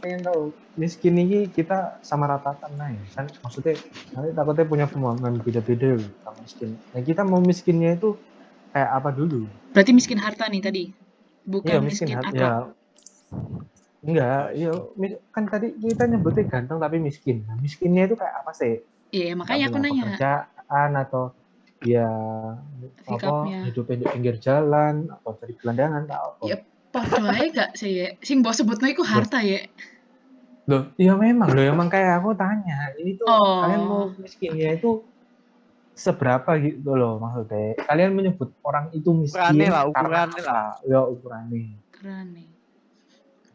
pengen tahu miskin ini kita sama ratakan nah ya kan maksudnya nanti takutnya punya pemahaman beda-beda sama miskin. Nah kita mau miskinnya itu kayak apa dulu? Berarti miskin harta nih tadi, Iya bukan miskin miskin akhlak. ya enggak, iya kan tadi kita nyebutnya ganteng tapi miskin. Nah, miskinnya itu kayak apa sih? Iya, Nggak makanya aku punya nanya pekerjaan atau dia apa sikapnya. hidupnya di pinggir jalan atau cari gelandangan tak apa. Ya, padha ae gak sih ya? Sing mbok sebutno iku Loh, harta ya. loh, iya memang loh, emang kayak aku tanya, ini tuh kalian mau Oh, miskinnya itu seberapa gitu loh maksudnya? Kalian menyebut orang itu Ukurannya miskin lah, karena ukurannya apa? Ya ukurannya. keren nih.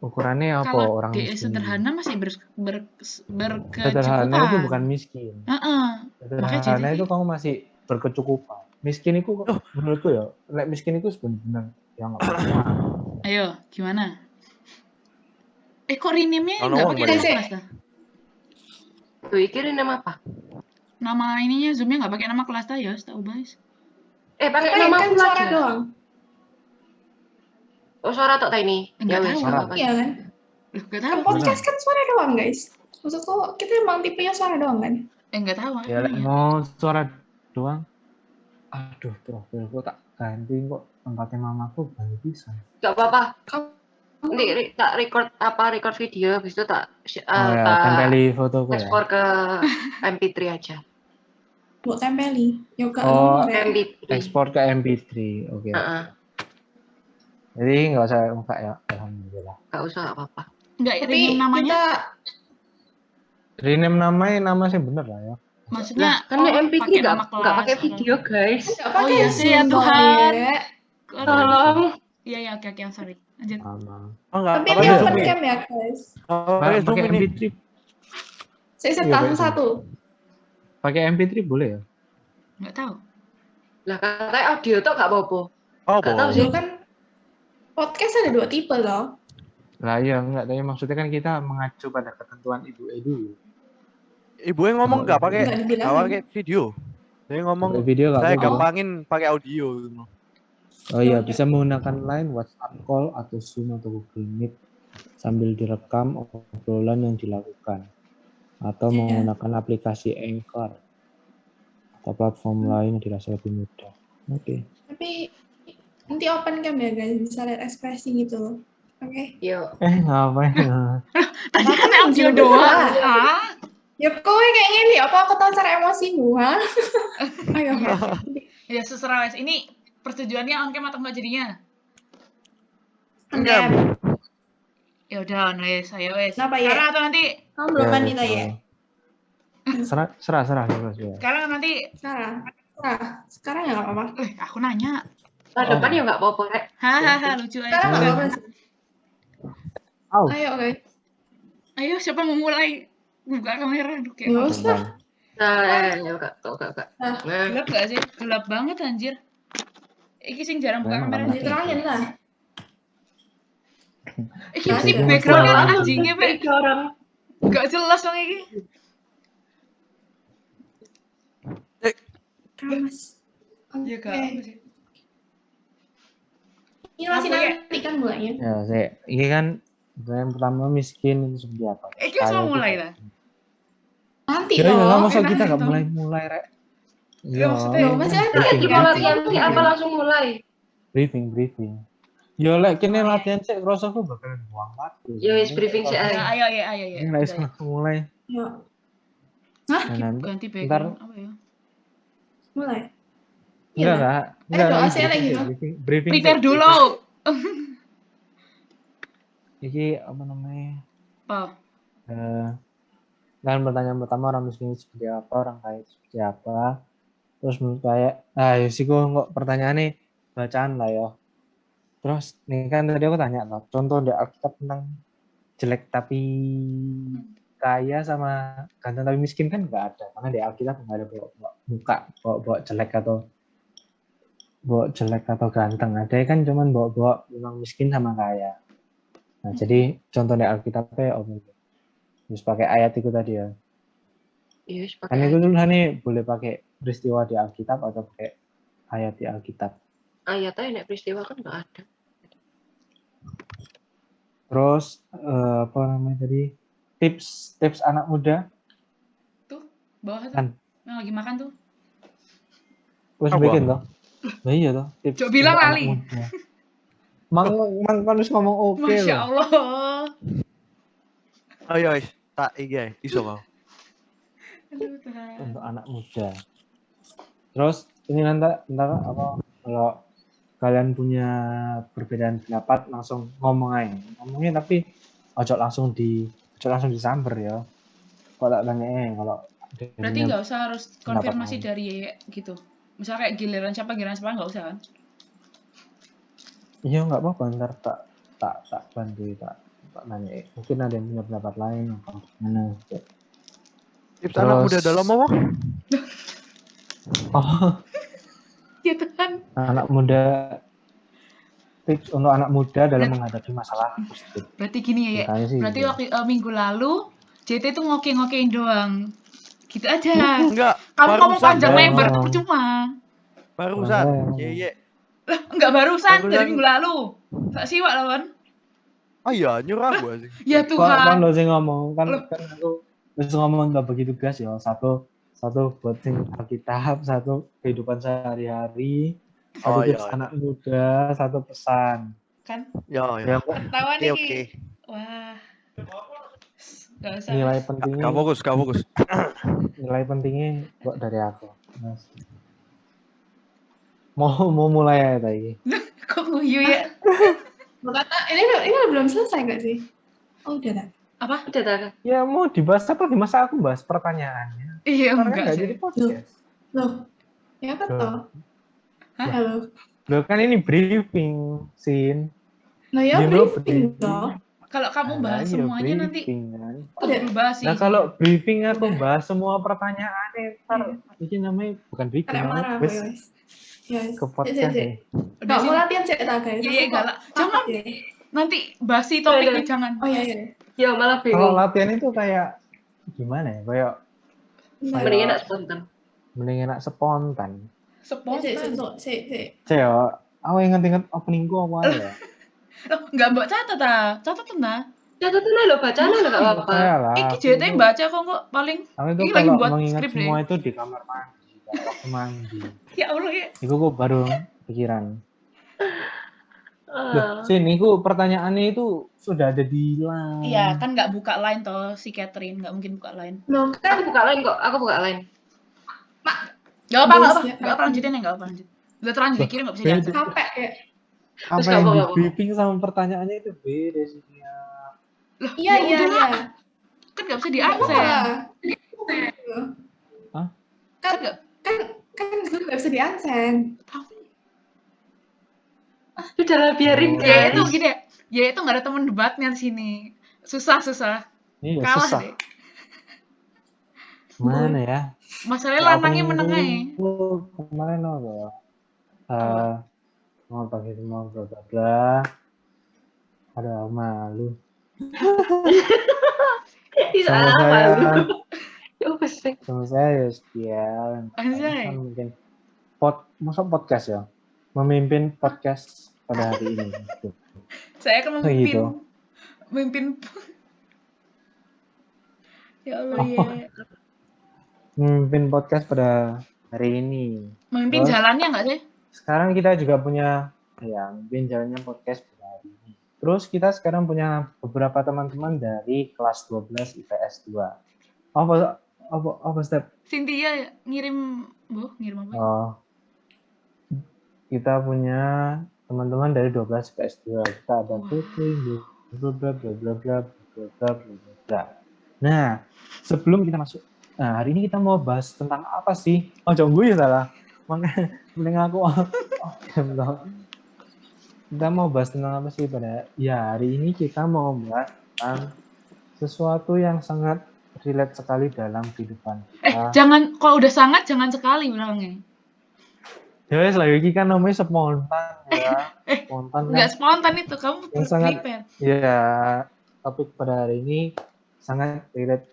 Ukurannya apa Kalau orang DE miskin itu? sederhana masih Sederhana itu berkecukupan. bukan miskin. Heeh. Makanya Sederhana jadi itu kamu masih berkecukupan. Miskin itu Oh. menurutku ya, miskin itu sebenarnya yang nggak punya uang. ayo, gimana? Kok rename-nya Ono nggak wong pakai berarti. nama kelas dah? Tuh, iki nama apa? Nama ininya Zoom-nya nggak pakai nama kelas dah ya, tahu guys. Pakai Tapi nama kan aku suara aja. doang. Oh, suara tok ini. Enggak tahu. Apa-apa. Iya kan? Loh, nggak Kan tahu. podcast kan suara doang, guys. Maksudku kita emang tipenya suara doang kan? Nggak tahu. Ya mau suara doang. Aduh, profilku tak ganti kok tempatnya mamaku ganti bisa. Gak apa-apa. Nanti tak record video, habis itu tak tempeli fotoku ya. ekspor ke MP3 aja. Buat tempeli. Yoga Oh, MP3. ekspor ke MP3. Oke. Jadi nggak usah buka ya, alhamdulillah. Gak usah, gak apa-apa. Nggak Tapi rename namanya? kita rename namanya nama sih bener lah ya. Maksudnya kan MP3 nggak pakai video, guys. Oh iya sih ya Tuhan. Tolong. Iya, oke, sorry. Lanjut. Oh, enggak. Tapi ini open cam ya, guys. Pakai MP3. Saya Iya, satu. Pakai MP3 boleh ya? Nggak tahu. Lah katanya audio tuh gak apa-apa. Oh, Gak tahu sih. Kan podcast ada 2 tipe loh. Lah iya enggak, tapi maksudnya kan kita mengacu pada ketentuan Ibu Edu. Ibu yang ngomong nggak pakai video. Dia ngomong video saya apa-apa. gampangin pakai audio gitu. Oh iya, bisa menggunakan line, WhatsApp call atau Zoom atau Google Meet sambil direkam obrolan yang dilakukan atau menggunakan aplikasi Anchor atau platform lain yang dirasa lebih mudah. Oke. Tapi nanti open cam ya guys, bisa lihat ekspresi gitu loh. Oke. Yuk. Ngapain? Tadi kan audio doang. Ya kowe kayak gini, apa aku tahu cara emosimu, ha? Ayo. Ya seserah wes. Ini persetujuannya on cam atau enggak jadinya? Enggak. Ya udah, wes, ayo wes. Kenapa ya? Sekarang atau nanti? Kamu belum mandi lah ya? Serah. Sekarang nanti? Sekarang ya nggak apa-apa. Aku nanya. Depan ya nggak apa-apa, Rek. Hahaha, lucu aja. Sekarang nggak apa-apa sih. Ayo, guys. Ayo, siapa mau mulai? Buka kamera. Nggak usah. Enggak. Gelap gak sih? Gelap banget anjir. Iki sing jarang buka kamera. Diterangin lah. Iki pasti backgroundnya anjingnya, Pak. Orang. Gak jelas dong iki. Mas. Iya gak apa sih. Ini masih nanti kan mulainya. Ya, ini kan yang pertama miskin itu seperti apa? Iki mau mulai lah. Nanti loh. Ya, masa kita nggak mulai, Rek? Ya, maksudnya masih ada nanti apa langsung mulai? Briefing. Yo lek kene latihan sik krosoku bakalan buang waktu. Yo wis briefing sik ae. Ayo. Ini langsung mulai. Yo. Hah? Ganti background apa ya? Mulai. Enggak. Doa saya lagi loh. Briefing. Prepare dulu. Iki apa namanya? Apa? Dan pertanyaan pertama orang miskin seperti apa, orang kaya seperti apa. Terus menurut kayak, sih kok pertanyaannya bacaan lah ya. Terus nih kan tadi aku tanya loh, contoh di Alkitab tentang jelek tapi kaya sama ganteng tapi miskin kan nggak ada, karena di Alkitab nggak ada bawa jelek atau ganteng, ada kan cuman bawa memang miskin sama kaya. Nah jadi contoh di Alkitabnya harus pakai ayat itu tadi ya. Yes, pakai. Kan itu tulisannya boleh pakai peristiwa di Alkitab atau pakai ayat di Alkitab. Ayatnya nek peristiwa kan nggak ada. Terus apa namanya tadi? Tips anak muda Tuh, bawah tuh. kan. Yang lagi makan tuh. Wis Apa? bikin toh. Nah iya toh, tips Coba bilang untuk anak lali. muda. Mang kan wis ngomong oke Masya loh. Allah. Ayo, tak iki iso kau. Aduh, Tuhan. Untuk anak muda. Terus ini nanti apa kalau kalian punya perbedaan pendapat langsung ngomong aja. Ngomongnya tapi ojo langsung disamber ya. Kalau tak tanya kalau Berarti nggak usah harus pendapat konfirmasi lain. dari Yeye gitu. Misal kayak giliran siapa nggak usah kan? Iya nggak apa-apa ntar tak bantu tak nanya. Mungkin ada yang punya pendapat lain atau gimana. Tips anak muda dalam apa? Oh, Ya Tuhan. anak muda tips untuk anak muda dalam menghadapi masalah positif. Berarti gini ya, Ceritanya sih berarti gitu. waktu minggu lalu JT tuh ngoke-ngokein doang. Gitu aja. Enggak. Kamu ngomong barusan panjang dong. lebar tuh percuma. Barusan. Barusan. Iya. Lah, enggak barusan dari Barusan. minggu lalu. Tak siwak lawan. Oh iya, nyurah gua sih. Ya Kan Tuhan. lo sih ngomong kan Loh. aku terus ngomong nggak begitu gas ya. Satu buat sing Alkitab, satu kehidupan sehari-hari, satu Oh, tips iya. anak muda, satu pesan. Kan Ya, Ya, ketawa nih. Oke. Wah. Gak usah. nilai pentingnya Kau fokus. nilai pentingnya buat dari aku. Mas. Mau mulai ya tadi. Kok nguyu ya? Kata ini belum selesai nggak sih? Oh udah tak. Apa? Udah tak? Ya mau dibahas apa? Masa aku bahas pertanyaannya? Iya Karena enggak nggak sih. jadi podcast. Loh, ya kan Loh. toh? Hah? Halo. Loh kan ini briefing, Sin. Nah ya You know, briefing toh. Kalau kamu bahas Iya, semuanya nanti briefing, kan. aku bahas sih. Nah kalau briefing aku Udah. bahas semua pertanyaannya ntar ini namanya bukan briefing Kayak namanya marah wes guys. Ya. ke podcast nih. Udah Gak sih. mau latihan cek tak guys. Iya, Aku kok galak. takut Jangan. ya. Nanti basi topiknya Udah. jangan. Oh iya. Ya malah Kalau bingung. latihan itu kayak gimana ya? Kayak Nah, Mendingan nak spontan. mending enak spontan. Spontan. Sik. Ceo, aku inget-inget openingku apa ya? Loh, enggak mbok catat ah. Catat nah. Catatan aja lo bacaan aja nggak apa-apa. Kayak lah. Iki aku JT itu- baca kok paling. Aku itu Ini lagi kalau buat mengingat skrip semua deh. itu di kamar mandi, kayak waktu mandi. Ya Allah ya. Itu kok baru pikiran. Loh, Ah. sini ku pertanyaannya itu sudah ada di line. Iya, kan enggak buka line toh si Catherine, enggak mungkin buka line. Loh, Aku buka lain kok. Aku buka lain. Enggak apa, Bos, ya, enggak apa lanjutin ya, enggak apa lanjut. Udah terlanjur dikirim enggak bisa Beda. diangkat. capek ya. Apa Terus yang nggak di apa-apa. briefing sama pertanyaannya itu beda sih ya. Loh, Iya. udah. Kan enggak bisa Nggak diakses. apa-apa. Hah? Kan enggak Kan gue nggak bisa di-unsend. Udah lah biarin Oh. Ya guys. itu gini ya. Ya itu enggak ada teman debatnya di sini. Susah. Iya Kalah susah. deh. Mana ya? Masalahnya Kayak lanangnya opening meneng aja. dulu kemarin apa ya? Mau pakai semua bla bla bla. Ada malu. Tidak Sama apa saya, Ya pusing. sama saya ya sekian. Anjay. Kan mungkin masa podcast ya? Memimpin podcast pada hari ini. Gitu. Saya akan Gitu. memimpin. Ya Allah Oh. ya. Memimpin podcast pada hari ini. Memimpin Terus? jalannya enggak sih? Sekarang kita juga punya memimpin jalannya podcast pada hari ini. Terus kita sekarang punya beberapa teman-teman dari kelas 12 IPS 2. Apa step? Cynthia ngirim apa? Oh, kita punya teman-teman dari 12 IPS 2. Kita ada Putri, bla bla bla bla bla bla bla bla bla. Nah, sebelum kita masuk, nah hari ini kita mau bahas tentang apa sih? Oh, jangan gue ya salah. Makanya mending aku kita mau bahas tentang apa sih pada hari ini kita mau bahas tentang sesuatu yang sangat relate sekali dalam kehidupan kita. Jangan kalau udah sangat jangan sekali bilangnya. Ya wes lagi kan namanya spontan ya. Spontan Enggak kan. spontan itu, kamu Yang sangat- prepare. Ya, topik pada hari ini sangat relate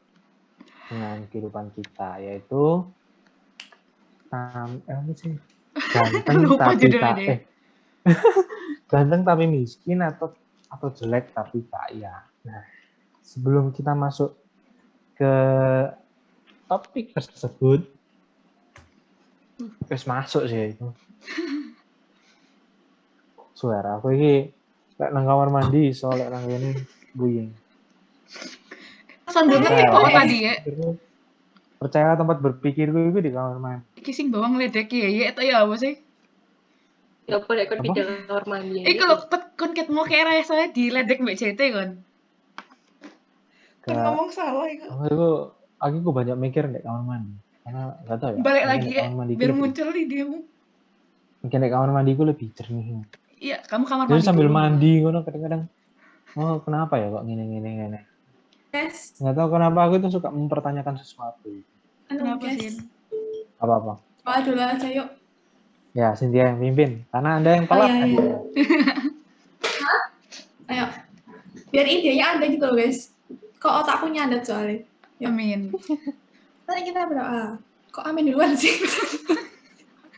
dengan kehidupan kita, yaitu apa sih? Ganteng Lupa tapi judulnya tak deh. ganteng tapi miskin atau atau jelek tapi kaya. Nah, sebelum kita masuk ke topik tersebut, wis masuk sih itu. Suara aku ini lek nang kamar mandi soalnya nang kene buying. Sambungan Percaya. kok tadi ya. Percaya tempat berpikirku itu di kamar mandi. Iki sing bawang ledek ya itu ya apa sih? Ya boleh ikut di Apa? kamar mandi. Kalau kon ket mau kayak raya saya diledek mbak JT kon. Kon Gak, ngomong salah iku. aku banyak mikir di kamar mandi. Karena nggak tahu ya. Balik mungkin lagi di ya, kamar mandiku biar lebih- muncul idemu. Mungkin di kamar mandiku lebih jernih. Iya, kamu kamar Jadi mandi sambil dulu. mandi ngono kadang-kadang. Oh kenapa ya kok gini. Guys, Nggak tahu kenapa aku tuh suka mempertanyakan sesuatu. Kenapa guys. sih? Apa-apa. Oh, dulu aja yuk. Ya Cynthia yang pimpin. Karena Anda yang Oh telat iya, tadi. iya. Ayo. Biar idenya ada gitu loh guys. Kok otakku nyadat soalnya. Ya. Amin. Mari kita berdoa. Kok amin duluan sih?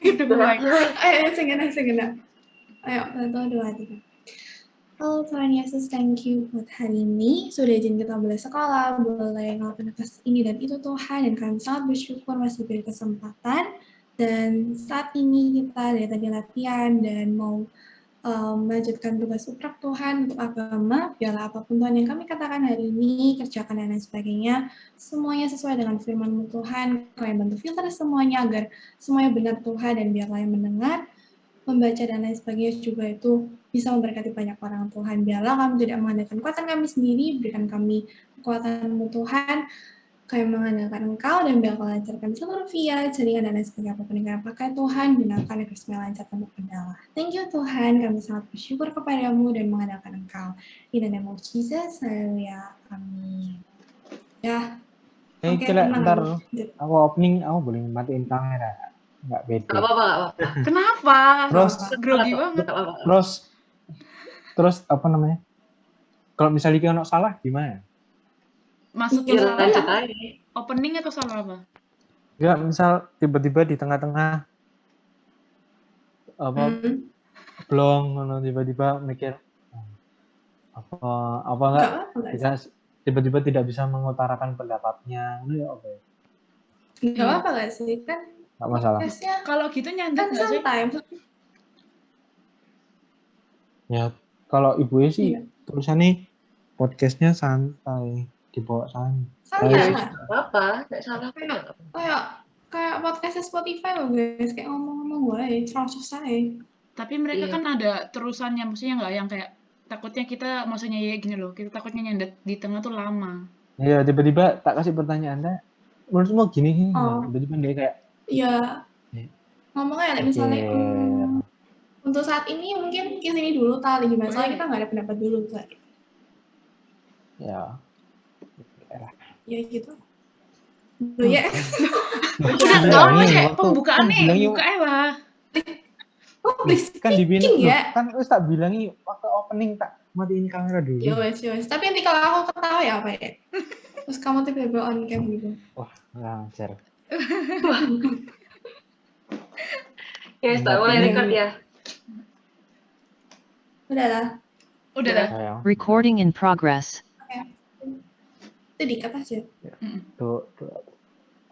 Udah mulai. Ayo, segena. Ayo, bantu doa kita. Oh Tuhan Yesus, thank you buat hari ini. Sudah izin kita boleh sekolah, boleh ngelakuin tugas ini dan itu Tuhan. Dan kami sangat bersyukur masih diberi kesempatan. Dan saat ini kita dari tadi latihan dan mau melanjutkan tugas uprak Tuhan untuk agama, biarlah apapun Tuhan yang kami katakan hari ini, kerjakan dan lain sebagainya, semuanya sesuai dengan firman-Mu Tuhan, kami bantu filter semuanya agar semuanya benar Tuhan, dan biarlah yang mendengar, membaca dan lain sebagainya juga itu bisa memberkati banyak orang Tuhan. Biarlah kami tidak mengandalkan kekuatan kami sendiri, berikan kami kekuatan-Mu Tuhan, kami mengandalkan Engkau dan biar Kau lancarkan seluruh via, jaringan dan lain sebagainya apapun yang kami pakai Tuhan, gunakan agar semua lancar tanpa kendala. Thank you Tuhan, kami sangat bersyukur kepadamu dan mengandalkan Engkau. In the name of Jesus, haleluya, amin. Ya, Oke, tenang. ntar aku opening, aku boleh matiin kamera. Nggak beda. Gak apa-apa. Kenapa? Terus, grogi banget. terus apa namanya? Kalau misalnya kita ono salah gimana? Masukin Ya salah lanjut aja. opening atau salah apa? Ya misal tiba-tiba di tengah-tengah apa blong ngono tiba-tiba mikir apa enggak bisa tiba-tiba tidak bisa mengutarakan pendapatnya ini ya oke. Enggak apa enggak sih kan? Enggak masalah. Kalau gitu nyandak Kan enggak sih? santai. Ya kalau ibu sih tulisannya podcastnya santai dibawa santai. Santai. Gak apa-apa, gak salah. Kayak podcastnya Spotify loh guys, kayak ngomong-ngomong gue, terus selesai. Tapi mereka kan ada terusannya, maksudnya nggak yang kayak takutnya kita maksudnya ya gini loh, kita takutnya nyandat di tengah tuh lama. Iya tiba-tiba tak kasih pertanyaan Anda, menurutmu gini tiba-tiba dia kayak. Iya. Ngomongnya misalnya untuk saat ini mungkin kesini dulu tali gimana, soalnya kita nggak ada pendapat dulu tadi. Ya. Ya gitu. Ya. Udah kayak pembukaannya buka lah. Oh, please. Kan dibilang ya. Kan wis tak bilangi waktu opening tak matiin kamera dulu. Yo wes. Tapi nanti kalau aku ketawa ya apa ya? Terus kamu tiba-tiba on cam gitu. Wah, ngajar. Ya, tak mulai record ya. Udah. Recording in progress. Itu di atas ya. Tuh.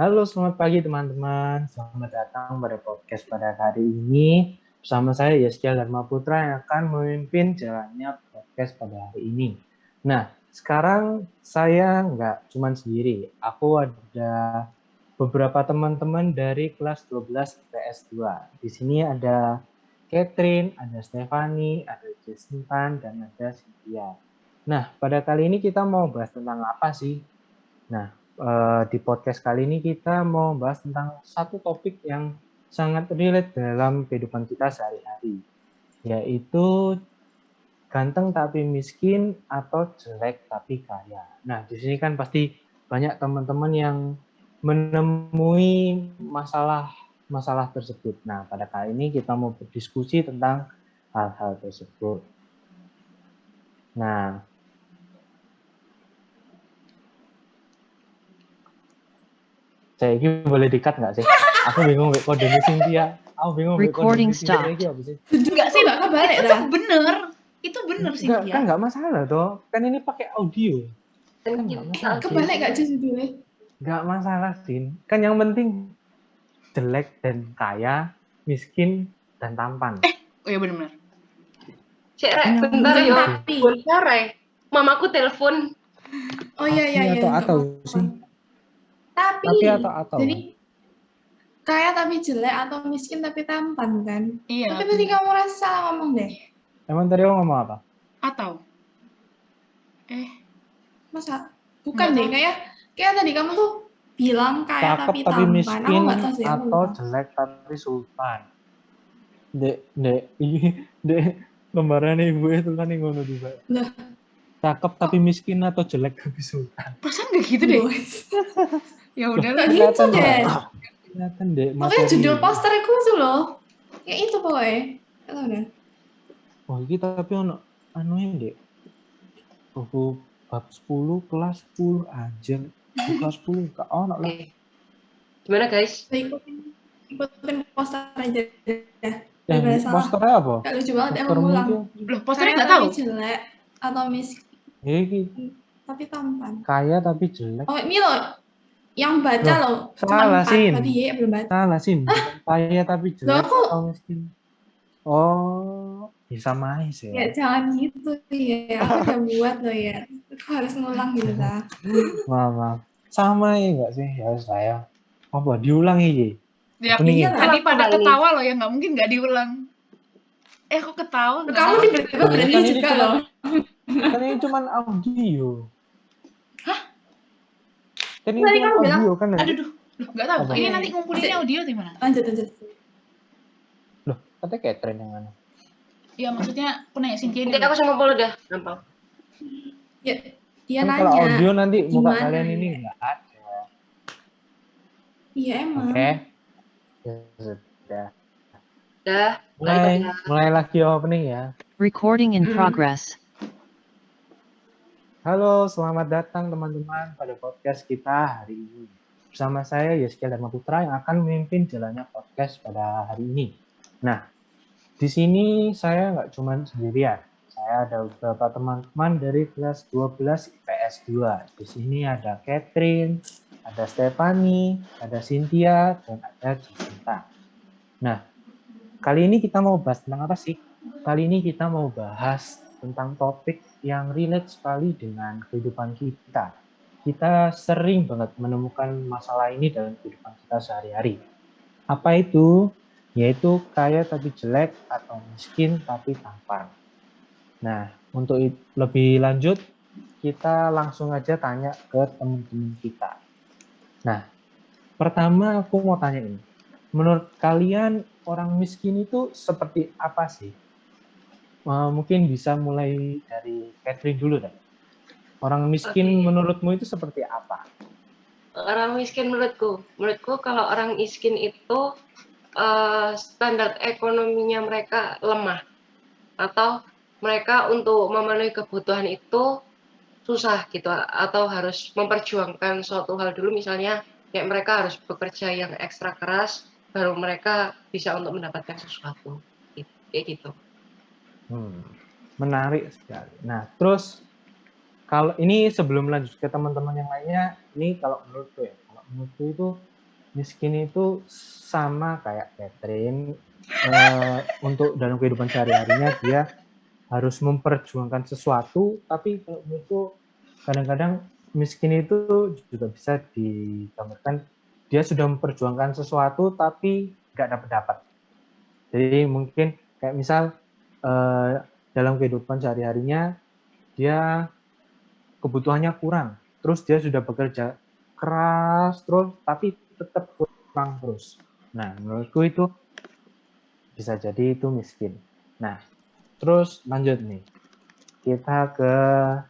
Halo, selamat pagi teman-teman. Selamat datang pada podcast pada hari ini. Bersama saya Yeskiel Dharma Putra yang akan memimpin jalannya podcast pada hari ini. Nah, sekarang saya nggak cuma sendiri. Aku ada beberapa teman-teman dari kelas 12 IPS 2. Di sini ada Catherine, ada Stephanie, ada Jacinta, dan ada Cynthia. Nah, pada kali ini kita mau bahas tentang apa sih? Nah, di podcast kali ini kita mau bahas tentang satu topik yang sangat relate dalam kehidupan kita sehari-hari, yaitu ganteng tapi miskin atau jelek tapi kaya. Nah, di sini kan pasti banyak teman-teman yang menemui masalah tersebut. Nah, pada kali ini kita mau berdiskusi tentang hal-hal tersebut. Nah, saya ini boleh di-cut nggak sih? Aku bingung kodenya Cynthia. Aku bingung Recording Cynthia stopped. apa sih? Enggak sih, Enggak kebalik dah. Itu bener sih Enggak, dia. kan nggak masalah toh. Kan ini pakai audio. Kan nggak masalah. Kebalik gak sih judulnya? Nggak masalah, Sin. Kan yang penting jelek dan kaya, miskin dan tampan. Oh iya benar. Cek, Kan yang bentar penting yo. tapi. Bentar, Mamaku telepon. Oh iya. Atau sih. Tapi atau. jadi kaya tapi jelek atau miskin tapi tampan kan? Iya. Tapi tadi kamu rasa salah ngomong deh. Emang tadi aku ngomong apa? Atau. Masa? Bukan deh, kayak tadi kamu tuh bilang kaya Cakep tapi tapi tampan. miskin Aku nggak tahu sih. atau jelek tapi sultan. Dek, lembaran ibu itu kan yang ngono juga. Lah. Cakep tapi miskin atau jelek tapi sultan. Perasaan gak gitu deh. Ya udah lah. Gitu deh. Kelihatan deh. Pokoknya judul poster itu tuh loh. Ya itu pokoknya. Tahu deh. Wah, ini tapi ono anunya dek. Buku bab 10 kelas 10 aja. Kelas 10 kak ono lah. Gimana guys? Ikutin poster aja deh. Posternya apa? Gak lucu banget emang ngulang. Loh, posternya Kaya nggak tahu. tapi jelek atau miskin tapi tampan. Kaya tapi jelek. Oh ini loh, yang baca loh. Salah Sin. Tadi ya belum baca. Salah Sin. Kaya tapi jelek Loh, atau miskin. Oh, bisa main sih. Ya jangan gitu ya. Aku udah buat loh ya. Aku harus ngulang gitu lah. Maaf. Sama ya enggak sih? Ya saya. Apa diulang iki? Ya, Iya, tadi pada apa ketawa loh ya, nggak mungkin nggak diulang. Aku ketawa. Kamu tiba-tiba berani juga loh. Kan ini cuma audio. Hah? Kan ini cuma audio kan? Aduh, nggak tahu. Apa? Ini nanti ngumpulinnya audio di mana? Lanjut. Loh, katanya Catherine yang mana? Ya maksudnya aku nanya Cynthia Nanti dulu. aku sama Paul udah nampang. Ya, dia Kan nanya. kalau audio nanti muka gimana kalian ya? ini enggak ada. Iya emang. Oke. Ya sudah. Dah. Mulai lagi opening ya. Recording in progress. Halo, selamat datang teman-teman pada podcast kita hari ini. Bersama saya Yeskia Dharma Putra yang akan memimpin jalannya podcast pada hari ini. Nah, di sini saya nggak cuma sendirian. Saya ada beberapa teman-teman dari kelas 12 IPS 2. Di sini ada Catherine, ada Stephanie, ada Cynthia, dan ada Jacinta. Nah, kali ini kita mau bahas tentang apa sih? Kali ini kita mau bahas tentang topik yang relate sekali dengan kehidupan kita. Kita sering banget menemukan masalah ini dalam kehidupan kita sehari-hari. Apa itu? Yaitu kaya tapi jelek atau miskin tapi tampan. Nah, untuk lebih lanjut, kita langsung aja tanya ke teman-teman kita. Nah, pertama aku mau tanya ini. Menurut kalian orang miskin itu seperti apa sih? Mungkin bisa mulai dari Catherine dulu deh. Orang miskin menurutmu itu seperti apa? Orang miskin menurutku kalau orang miskin itu standar ekonominya mereka lemah atau mereka untuk memenuhi kebutuhan itu susah gitu atau harus memperjuangkan suatu hal dulu, misalnya kayak mereka harus bekerja yang ekstra keras baru mereka bisa untuk mendapatkan sesuatu kayak gitu. Menarik sekali. Nah, terus kalau ini sebelum lanjut ke teman-teman yang lainnya, ini kalau menurutku ya, kalau menurutku itu miskin itu sama kayak Catherine, untuk dalam kehidupan sehari-harinya dia harus memperjuangkan sesuatu, tapi kalau menurutku kadang-kadang miskin itu juga bisa digambarkan dia sudah memperjuangkan sesuatu tapi nggak dapat. Jadi mungkin kayak misal dalam kehidupan sehari-harinya dia kebutuhannya kurang, terus dia sudah bekerja keras terus tapi tetap kurang terus. Nah, menurutku itu bisa jadi itu miskin. Nah, terus lanjut nih, kita ke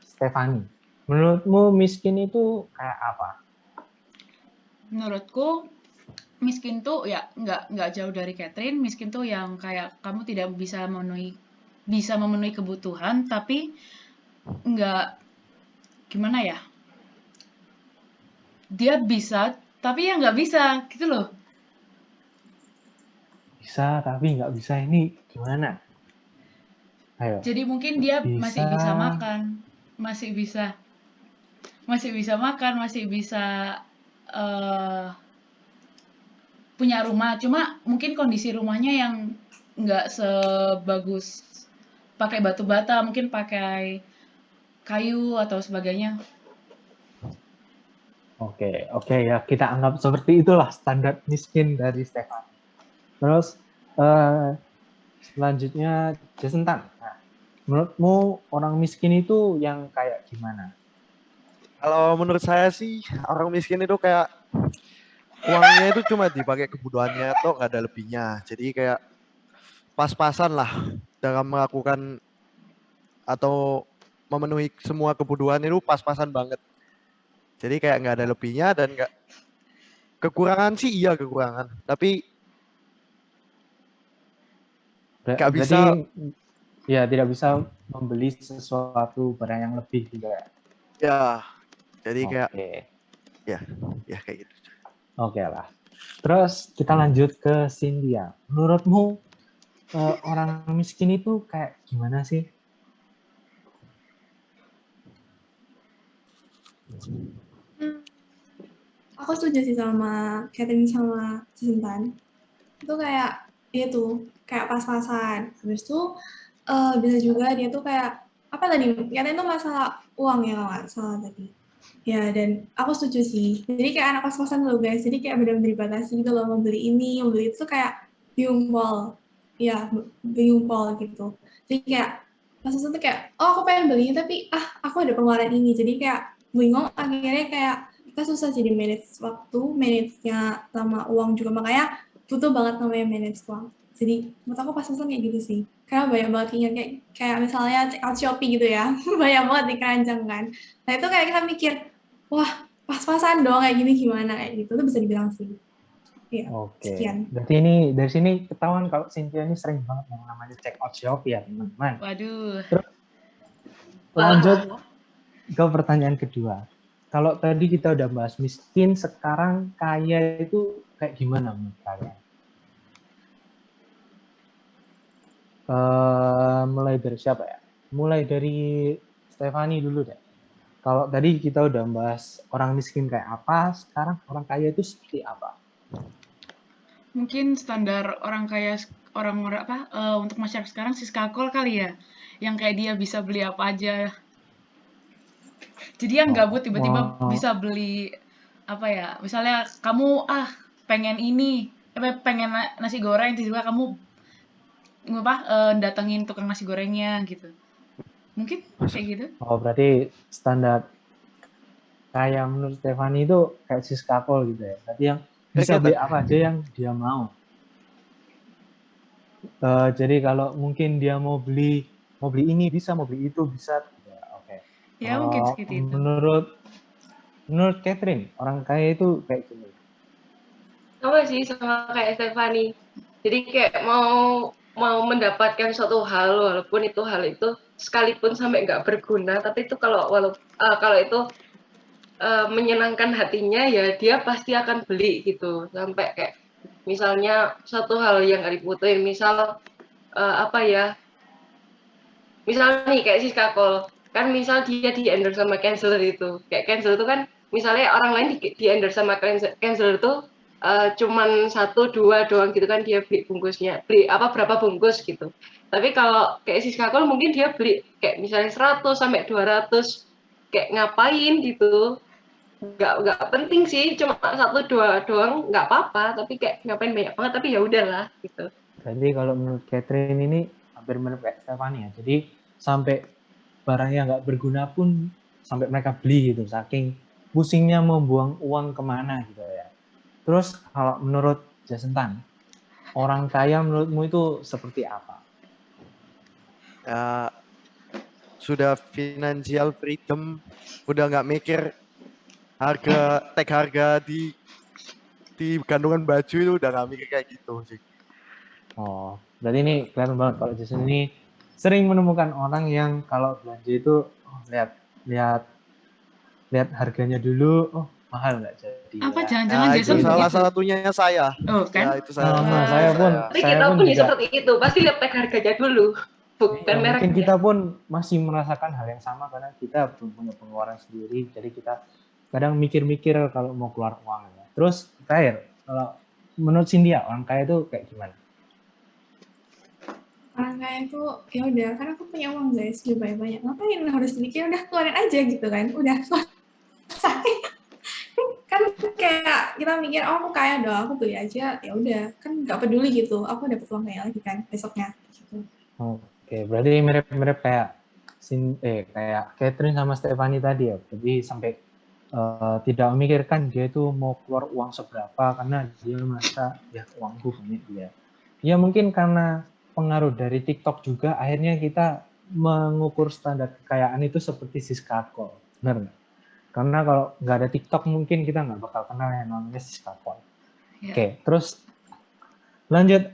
Stephanie. Menurutmu miskin itu kayak apa? Menurutku miskin tuh ya nggak jauh dari Catherine. Miskin tuh yang kayak kamu tidak bisa memenuhi kebutuhan tapi nggak, gimana ya, dia bisa tapi ya nggak bisa gitu loh. Bisa tapi nggak bisa, ini gimana? Ayo. Jadi mungkin dia masih bisa makan, masih bisa makan, masih bisa punya rumah. Cuma mungkin kondisi rumahnya yang nggak sebagus pakai batu bata, mungkin pakai kayu atau sebagainya. Oke ya, kita anggap seperti itulah standar miskin dari Stefan. Terus selanjutnya Jason Tan. Nah, menurutmu orang miskin itu yang kayak gimana? Kalau menurut saya sih orang miskin itu kayak uangnya itu cuma dipakai kebutuhannya atau nggak ada lebihnya. Jadi kayak pas-pasan lah dalam melakukan atau memenuhi semua kebutuhan itu pas-pasan banget. Jadi kayak nggak ada lebihnya dan nggak kekurangan sih iya kekurangan, tapi nggak bisa. Ya tidak bisa membeli sesuatu barang yang lebih juga. Ya, jadi kayak ya kayak gitu. Oke lah. Terus kita lanjut ke Cynthia. Menurutmu orang miskin itu kayak gimana sih? Aku setuju sih sama Catherine sama Jason. Itu kayak dia tuh kayak pas-pasan. Habis itu bisa juga dia tuh kayak apa tadi? Catherine tuh masalah uang ya kalau nggak salah tadi. Ya, dan aku setuju sih. Jadi kayak anak kos-kosan loh guys. Jadi kayak benar-benar dibatasi gitu loh. Mau beli ini, mau beli itu kayak bingung pol. Ya, bingung pol gitu. Jadi kayak pas-pasan tuh kayak, oh aku pengen beli ini, tapi aku ada pengeluaran ini. Jadi kayak bingung, akhirnya kayak kita susah jadi manage waktu, manage-nya sama uang juga. Makanya butuh banget namanya manage uang. Jadi menurut aku pas-pasan kayak gitu sih. Karena banyak banget kayak misalnya check out Shopee gitu ya. Banyak banget di keranjang kan. Nah itu kayak kita mikir, wah pas-pasan dong kayak gini gimana kayak gitu. Itu bisa dibilang sih. Ya, Oke. sekian. Berarti ini dari sini ketahuan kalau Cynthia ini sering banget yang namanya check out Shopee ya teman-teman. Waduh. Terus lanjut ke pertanyaan kedua. Kalau tadi kita udah bahas miskin, sekarang kaya itu kayak gimana menurut kalian? Mulai dari siapa ya? Mulai dari Stefani dulu deh. Kalau tadi kita udah bahas orang miskin kayak apa, sekarang orang kaya itu seperti apa? Mungkin standar orang kaya orang-orang untuk masyarakat sekarang siskakol kali ya, yang kayak dia bisa beli apa aja. Jadi yang gabut tiba-tiba bisa beli apa ya? Misalnya kamu pengen ini, pengen nasi goreng, tiba-tiba kamu datengin tukang nasi gorengnya gitu. Mungkin kayak gitu. Oh, berarti standar kaya menurut Stefani itu kayak siskakol gitu ya. Berarti yang bisa beli apa aja yang dia mau. Jadi kalau mungkin dia mau beli ini bisa, mau beli itu bisa. Ya, oke. Ya mungkin seperti itu. Menurut Catherine, orang kaya itu kayak gini. Sama sih sama kayak Stefani. Jadi kayak mau mendapatkan suatu hal walaupun itu hal itu sekalipun sampai nggak berguna, tapi itu kalau itu menyenangkan hatinya ya dia pasti akan beli gitu. Sampai kayak misalnya satu hal yang nggak dibutuhin, misal misal nih kayak Siskakol kan, misal dia di endorse sama Canceler itu, kayak Canceler itu kan misalnya orang lain di endorse sama Canceler itu cuman 1-2 doang gitu kan dia beli bungkusnya, beli berapa bungkus gitu. Tapi kalau kayak Siskakol mungkin dia beli kayak misalnya 100 sampai 200, kayak ngapain gitu, nggak penting sih, cuma 1-2 doang nggak apa-apa, tapi kayak ngapain banyak banget, tapi ya udahlah gitu. Jadi kalau menurut Catherine ini hampir mirip kayak Stefani ya. Jadi sampai barang yang nggak berguna pun sampai mereka beli gitu, saking pusingnya membuang uang kemana gitu ya. Terus kalau menurut Jason Tan, orang kaya menurutmu itu seperti apa? Ya, sudah financial freedom, udah nggak mikir harga di gantungan baju itu, udah nggak mikir kayak gitu sih. Oh, berarti ini kelihatan banget kalau Jason ini sering menemukan orang yang kalau belanja itu lihat harganya dulu, mahal nggak jadi. Apa ya. jangan-jangan Jason Itu salah begitu? satunya saya. Oh kan? Ya, itu saya Saya pun Tapi kita pun ya seperti itu, pasti lihat tag harganya dulu. bukan Ya, mungkin mereknya. kita pun masih merasakan hal yang sama karena kita belum punya pengeluaran sendiri. Jadi kita kadang mikir-mikir kalau mau keluar uang. Ya. Terus terakhir, kalau menurut Cynthia, orang kaya itu kayak gimana? Orang kaya itu ya udah, karena aku punya uang guys, udah banyak-banyak. Ngapain harus mikir, udah keluarin aja gitu kan. Udah selesai. Kan kayak kita mikir, oh aku kaya dong, aku beli aja, ya udah, kan nggak peduli gitu. Aku dapat uang kaya lagi kan besoknya. Gitu. Oke, berarti mirip-mirip kayak kayak Catherine sama Stephanie tadi ya. Jadi sampai tidak memikirkan dia itu mau keluar uang seberapa karena dia merasa ya uangku banyak dia. Ya mungkin karena pengaruh dari TikTok juga akhirnya kita mengukur standar kekayaan itu seperti Siska Kol. Benar nggak? Karena kalau nggak ada TikTok mungkin kita nggak bakal kenal yang namanya Siska Kol. Ya. Oke, terus lanjut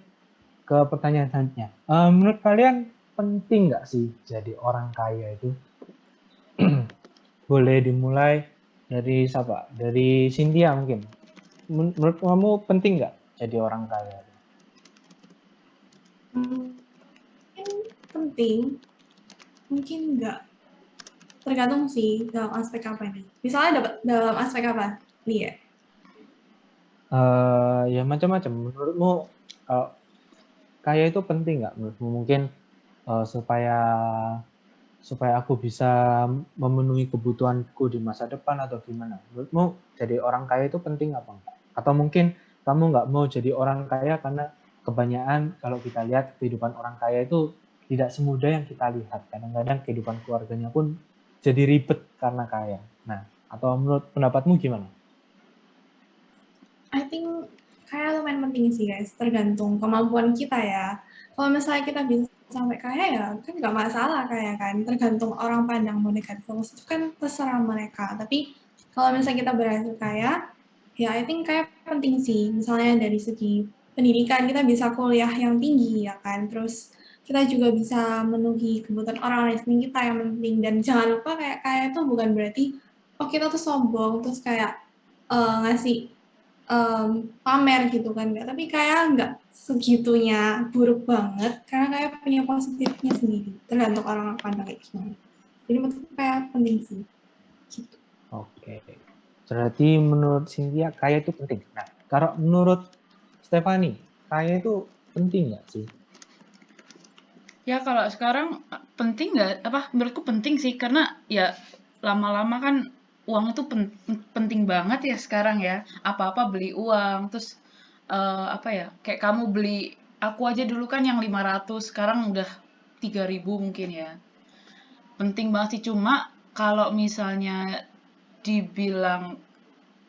ke pertanyaan selanjutnya. Menurut kalian penting nggak sih jadi orang kaya itu? Boleh dimulai dari siapa? Dari Cynthia mungkin. Menurut kamu penting nggak jadi orang kaya? Mungkin penting, mungkin enggak. Tergantung sih dalam aspek apa nih. Misalnya dalam aspek apa? Nih ya. Ya macam-macam. Menurutmu kalau kaya itu penting nggak? Menurutmu mungkin supaya aku bisa memenuhi kebutuhanku di masa depan atau gimana? Menurutmu jadi orang kaya itu penting apa enggak? Atau mungkin kamu nggak mau jadi orang kaya karena kebanyakan kalau kita lihat kehidupan orang kaya itu tidak semudah yang kita lihat. Kadang-kadang kehidupan keluarganya pun jadi ribet karena kaya. Nah, atau menurut pendapatmu gimana? I think kaya lumayan penting sih guys, tergantung kemampuan kita ya. Kalau misalnya kita bisa sampai kaya ya kan nggak masalah kaya kan, tergantung orang pandang mau negatif itu kan terserah mereka. Tapi kalau misalnya kita berhasil kaya, ya I think kaya penting sih. Misalnya dari segi pendidikan kita bisa kuliah yang tinggi ya kan, terus kita juga bisa memenuhi kebutuhan orang lain selain kita yang penting. Dan jangan lupa kayak kaya itu bukan berarti oh kita tuh sombong terus kayak ngasih pamer gitu kan nggak, tapi kayak nggak segitunya buruk banget karena kayak punya positifnya sendiri, tergantung orang pandang kayak gimana. Jadi menurutku kayak penting sih gitu. Oke. Berarti menurut Cynthia kaya itu penting. Nah, kalau menurut Stephanie, kaya itu penting nggak sih? Ya kalau sekarang penting nggak? Menurutku penting sih karena ya lama-lama kan uang itu penting banget ya sekarang ya. Apa-apa beli uang. Terus kayak kamu beli aku aja dulu kan yang 500, sekarang udah 3.000 mungkin ya. Penting banget sih, cuma kalau misalnya dibilang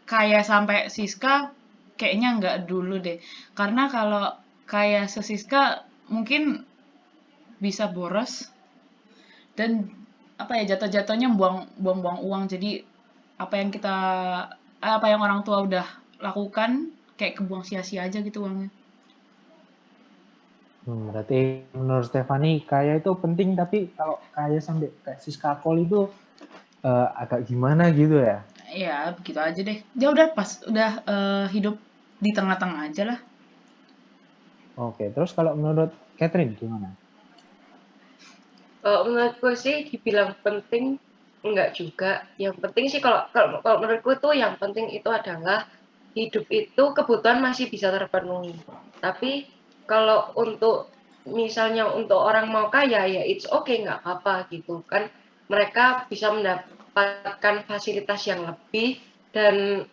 kaya sampai Siska kayaknya nggak dulu deh. Karena kalau kaya sesiska mungkin bisa boros dan jatuh-jatuhnya buang-buang uang. Jadi apa yang orang tua udah lakukan kayak kebuang sia-sia aja gitu uangnya. Berarti menurut Stephanie kaya itu penting, tapi kalau kaya sampai kayak Siska Kol itu agak gimana gitu ya? Ya begitu aja deh. Dia udah hidup di tengah-tengah aja lah. Oke, terus kalau menurut Catherine gimana? Menurutku sih dibilang penting enggak juga. Yang penting sih kalau menurutku tuh yang penting itu adalah hidup itu kebutuhan masih bisa terpenuhi. Tapi kalau untuk misalnya untuk orang mau kaya ya it's okay, nggak apa-apa gitu kan. Mereka bisa mendapatkan fasilitas yang lebih dan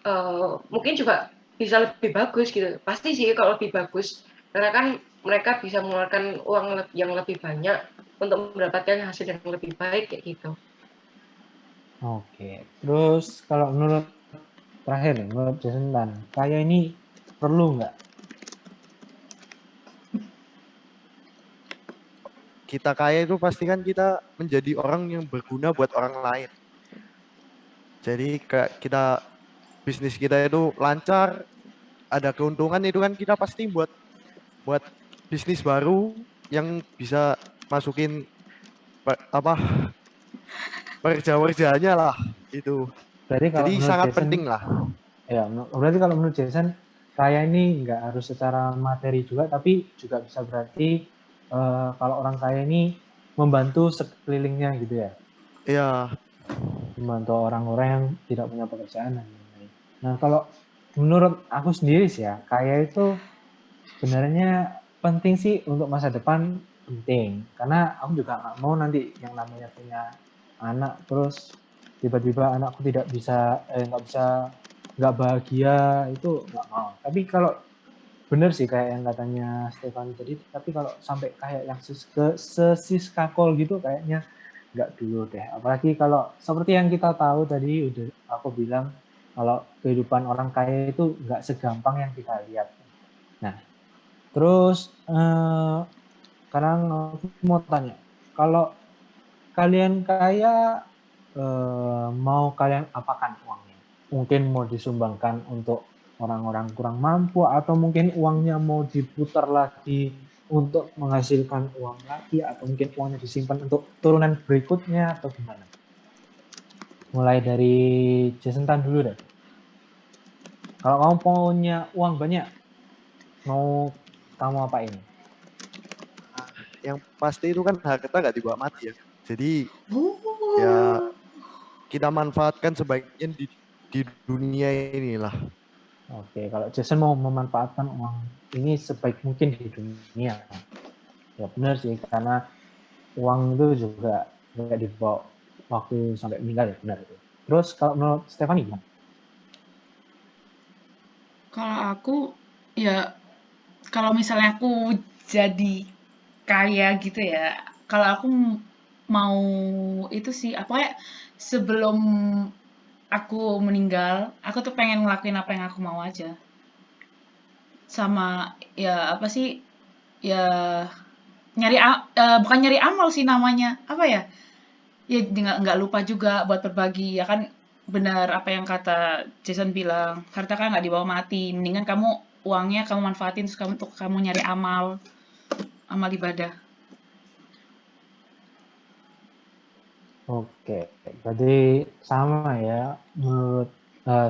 mungkin juga bisa lebih bagus gitu. Pasti sih kalau lebih bagus karena kan mereka bisa mengeluarkan uang yang lebih banyak untuk mendapatkan hasil yang lebih baik kayak gitu. Oke, terus kalau menurut terakhir nih, menurut Jason Tan, kaya ini perlu nggak? Kita kaya itu pasti kan kita menjadi orang yang berguna buat orang lain. Jadi kayak bisnis kita itu lancar, ada keuntungan itu kan kita pasti buat bisnis baru yang bisa masukin apa pekerja-pekerjanya lah itu. Berarti kalau Jadi menurut sangat Jason, penting lah. ya berarti kalau menurut Jason, kaya ini nggak harus secara materi juga, tapi juga bisa berarti kalau orang kaya ini membantu sekelilingnya gitu ya. Iya, Membantu orang-orang yang tidak punya pekerjaan dan lain-lain. Nah, kalau menurut aku sendiri sih ya, kaya itu sebenarnya penting sih untuk masa depan, penting. Karena aku juga nggak mau nanti yang namanya punya anak terus tiba-tiba anakku nggak bahagia, itu nggak mau. Tapi kalau bener sih kayak yang katanya Stefan tadi, tapi kalau sampai kayak yang sesiskakol gitu kayaknya nggak dulu deh. Apalagi kalau seperti yang kita tahu tadi udah aku bilang, kalau kehidupan orang kaya itu nggak segampang yang kita lihat. Nah, terus sekarang aku mau tanya, kalau kalian kaya, mau kalian apakan uangnya? Mungkin mau disumbangkan untuk orang-orang kurang mampu, atau mungkin uangnya mau diputar lagi untuk menghasilkan uang lagi, atau mungkin uangnya disimpan untuk turunan berikutnya, atau gimana? Mulai dari Jason Tan dulu deh. Kalau kamu punya uang banyak, mau kamu apain? yang pasti itu kan harta nggak dibawa mati ya. Jadi ya kita manfaatkan sebaiknya di dunia inilah. Oke, kalau Jason mau memanfaatkan uang ini sebaik mungkin di dunia. Ya benar sih, karena uang itu juga nggak dibawa waktu sampai meninggal, ya benar itu. Terus kalau menurut Stefani gimana? Kalau aku, ya kalau misalnya aku jadi kaya gitu ya, kalau aku mau itu sih, apa ya, sebelum aku meninggal, aku tuh pengen ngelakuin apa yang aku mau aja. Sama, ya apa sih, ya bukan nyari amal sih namanya, apa ya, ya nggak lupa juga buat berbagi, ya kan benar apa yang kata Jason bilang, harta kan nggak dibawa mati, mendingan kamu uangnya kamu manfaatin terus kamu untuk kamu nyari amal ibadah. Oke, berarti sama ya menurut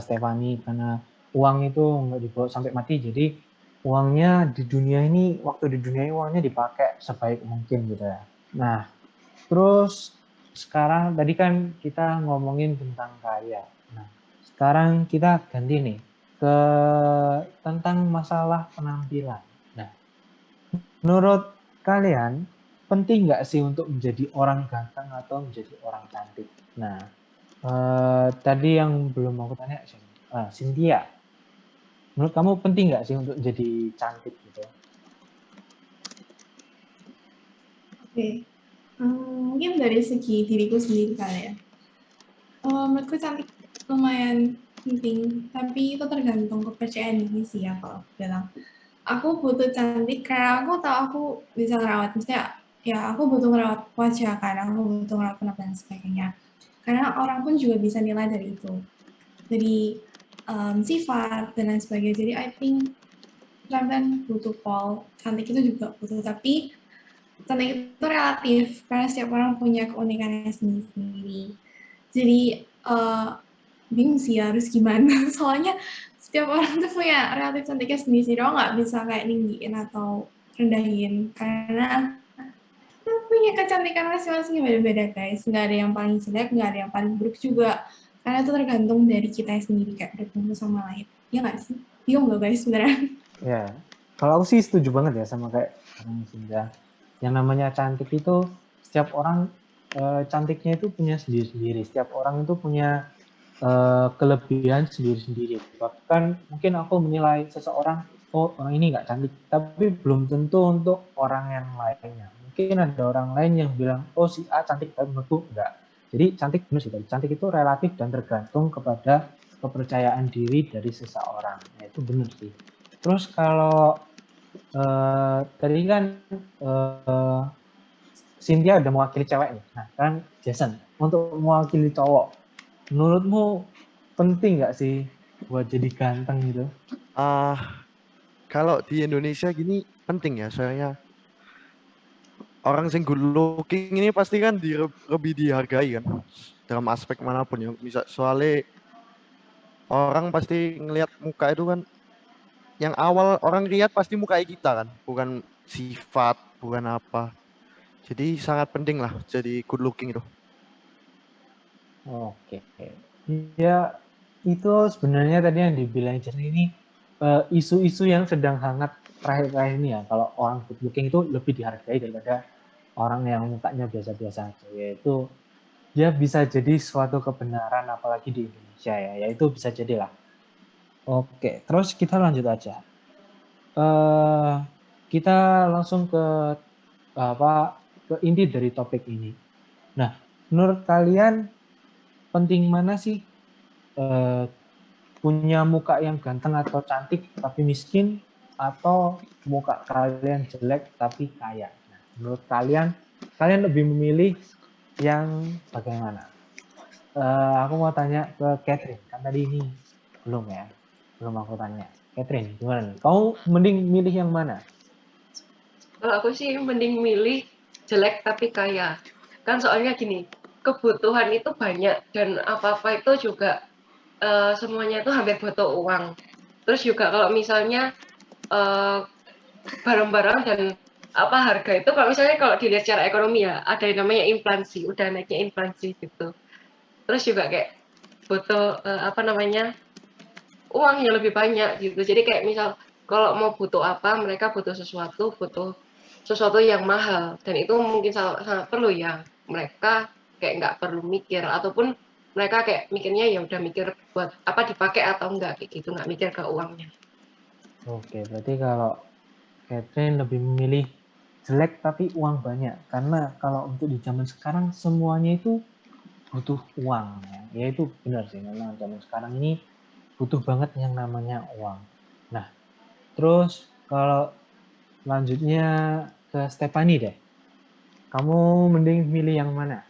Stefani, karena uang itu nggak dibawa sampai mati, jadi uangnya di dunia ini, waktu di dunia ini uangnya dipakai sebaik mungkin gitu ya. Nah, terus sekarang tadi kan kita ngomongin tentang kaya. Nah, sekarang kita ganti nih ke tentang masalah penampilan. Nah, menurut kalian penting nggak sih untuk menjadi orang ganteng atau menjadi orang cantik? Nah, tadi yang belum aku tanya, Cynthia, menurut kamu penting nggak sih untuk jadi cantik gitu? Oke. Mungkin dari segi diriku sendiri kali ya. Menurutku cantik lumayan penting, tapi itu tergantung kepercayaan diri sih ya kalau aku bilang. Aku butuh cantik karena aku tahu aku bisa ngerawat, maksudnya ya aku butuh ngerawat wajah kan, aku butuh ngerawat penampilan dan sebagainya. Karena orang pun juga bisa nilai dari itu, dari sifat dan lain sebagainya. Jadi I think penampilan butuh cantik itu juga butuh, tapi cantik itu relatif karena setiap orang punya keunikannya sendiri. Jadi bingung sih harus gimana. Soalnya setiap orang tuh punya relatif cantiknya sendiri. Lo nggak bisa kayak ninggiin atau rendahin karena punya kecantikan masing-masing yang beda-beda guys. Nggak ada yang paling jelek, nggak ada yang paling buruk juga. Karena itu tergantung dari kita sendiri, kayak bertemu sama lain. Ya nggak sih? Bingung nggak guys sebenarnya? Ya, kalau aku sih setuju banget ya sama kayak Cynthia. Yang namanya cantik itu setiap orang, cantiknya itu punya sendiri-sendiri. Setiap orang itu punya kelebihan sendiri-sendiri. Bahkan mungkin aku menilai seseorang, oh orang ini nggak cantik, tapi belum tentu untuk orang yang lainnya. Mungkin ada orang lain yang bilang, oh si A cantik, tapi menurutku enggak. Jadi cantik benar sih, cantik itu relatif dan tergantung kepada kepercayaan diri dari seseorang. Nah, itu benar sih. Terus kalau tadi kan Cynthia udah mewakili cewek nih. Nah, kan Jason untuk mewakili cowok, menurutmu penting nggak sih buat jadi ganteng gitu? Kalau di Indonesia gini penting ya, soalnya orang sing good looking ini pasti kan lebih dihargai kan dalam aspek manapun ya. Misal soalnya orang pasti ngelihat muka itu kan, yang awal orang lihat pasti muka kita kan, bukan sifat, bukan apa. Jadi sangat penting lah jadi good looking itu. Oke. Ya, itu sebenarnya tadi yang dibilang Jen ini isu-isu yang sedang hangat terakhir-terakhir ini ya. Kalau orang good looking itu lebih dihargai daripada orang yang mukanya biasa-biasa aja. Yaitu dia bisa jadi suatu kebenaran apalagi di Indonesia ya. Yaitu bisa jadilah. Oke, terus kita lanjut aja. Kita langsung ke inti dari topik ini. Nah, menurut kalian penting mana sih punya muka yang ganteng atau cantik tapi miskin, atau muka kalian jelek tapi kaya? Nah, menurut kalian lebih memilih yang bagaimana? Aku mau tanya ke Catherine, kan tadi ini belum aku tanya. Catherine, gimana nih? Kamu mending milih yang mana? Kalau aku sih mending milih jelek tapi kaya. Kan soalnya gini, kebutuhan itu banyak dan apa-apa itu juga semuanya itu hampir butuh uang. Terus juga kalau misalnya barang-barang dan harga itu kalau misalnya kalau dilihat secara ekonomi ya ada yang namanya inflasi, udah naiknya inflasi gitu. Terus juga kayak butuh uang yang lebih banyak gitu. Jadi kayak misal kalau mau butuh apa, mereka butuh sesuatu yang mahal dan itu mungkin sangat perlu ya. Mereka kayak nggak perlu mikir ataupun mereka kayak mikirnya ya udah mikir buat apa dipakai atau enggak kayak gitu, nggak mikir ke uangnya. Oke, berarti kalau Catherine lebih memilih jelek tapi uang banyak, karena kalau untuk di zaman sekarang semuanya itu butuh uang ya itu benar sih, memang zaman sekarang ini butuh banget yang namanya uang. Nah, terus kalau lanjutnya ke Stephanie deh, kamu mending milih yang mana?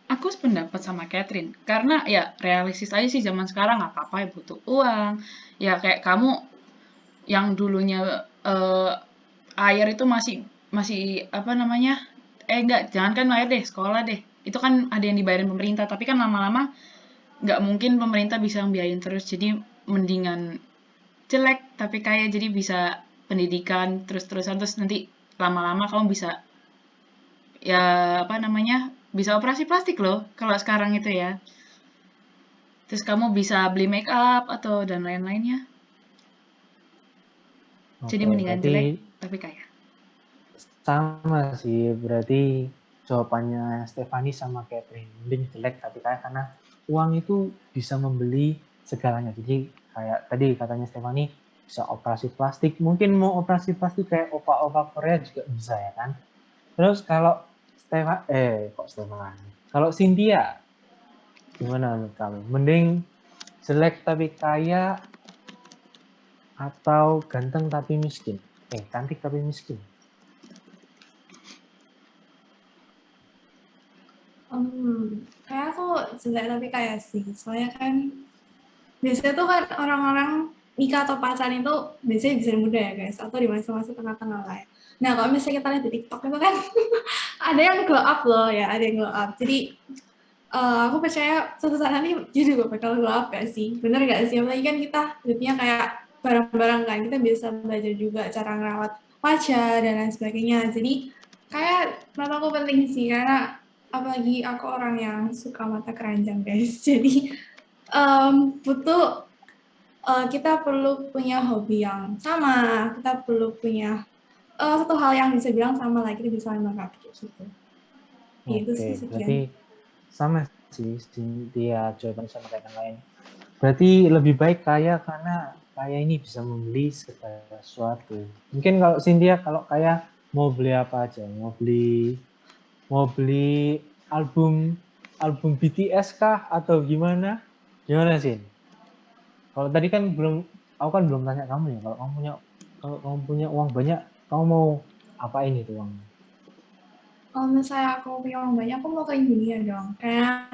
Aku sependapat sama Catherine, karena ya realistis aja sih zaman sekarang apa-apa ya butuh uang. Ya kayak kamu yang dulunya air itu masih masih apa namanya? Enggak, jangankan air deh, sekolah deh. Itu kan ada yang dibayarin pemerintah, tapi kan lama-lama nggak mungkin pemerintah bisa membiayain terus. Jadi mendingan jelek tapi kaya, jadi bisa pendidikan terus-terusan, terus nanti lama-lama kamu bisa ya apa namanya, bisa operasi plastik loh kalau sekarang itu ya. Terus kamu bisa beli make up atau dan lain-lainnya. Jadi Oke, mendingan berarti jelek tapi kaya. sama sih, berarti jawabannya Stephanie sama Catherine, mending jelek tapi kaya, karena uang itu bisa membeli segalanya. Jadi kayak tadi katanya Stephanie, bisa operasi plastik, mungkin mau operasi plastik kayak opa-opa Korea juga bisa ya kan. Terus kalau kalau Cynthia, gimana menurut kamu? Mending jelek tapi kaya atau ganteng tapi miskin? Cantik tapi miskin. Kayak aku jelek tapi kaya sih. Soalnya kan biasanya tuh kan orang-orang nikah atau pacaran itu biasanya bisa muda ya guys, atau di masa-masa tengah-tengah lah ya. Nah kalau misalnya kita lihat di TikTok itu kan ada yang glow up loh ya, ada yang glow up. Jadi aku percaya suatu saat nanti dia juga bakal glow up gak sih? Bener gak sih? Apalagi kan kita hidupnya kayak barang-barang kan, kita bisa belajar juga cara ngerawat wajah dan lain sebagainya. Jadi kayak menurut aku penting sih, karena apalagi aku orang yang suka mata keranjang guys. Jadi butuh kita perlu punya hobi yang sama, kita perlu punya satu hal yang bisa bilang sama lagi, kita bisa melengkapi gitu. Itu Oke, sih sekian. berarti sama sih dia jawaban sama kayak yang lain. Berarti lebih baik kaya karena kaya ini bisa membeli segala sesuatu. Mungkin kalau Cynthia kalau kaya mau beli apa aja? Mau beli album BTS kah atau gimana? Gimana sih? Kalau tadi kan aku kan belum tanya kamu ya. Kalau kamu punya uang banyak, kamu mau apain itu uangnya? Kalau misalnya aku punya uang banyak, aku mau ke Indonesia dong. Karena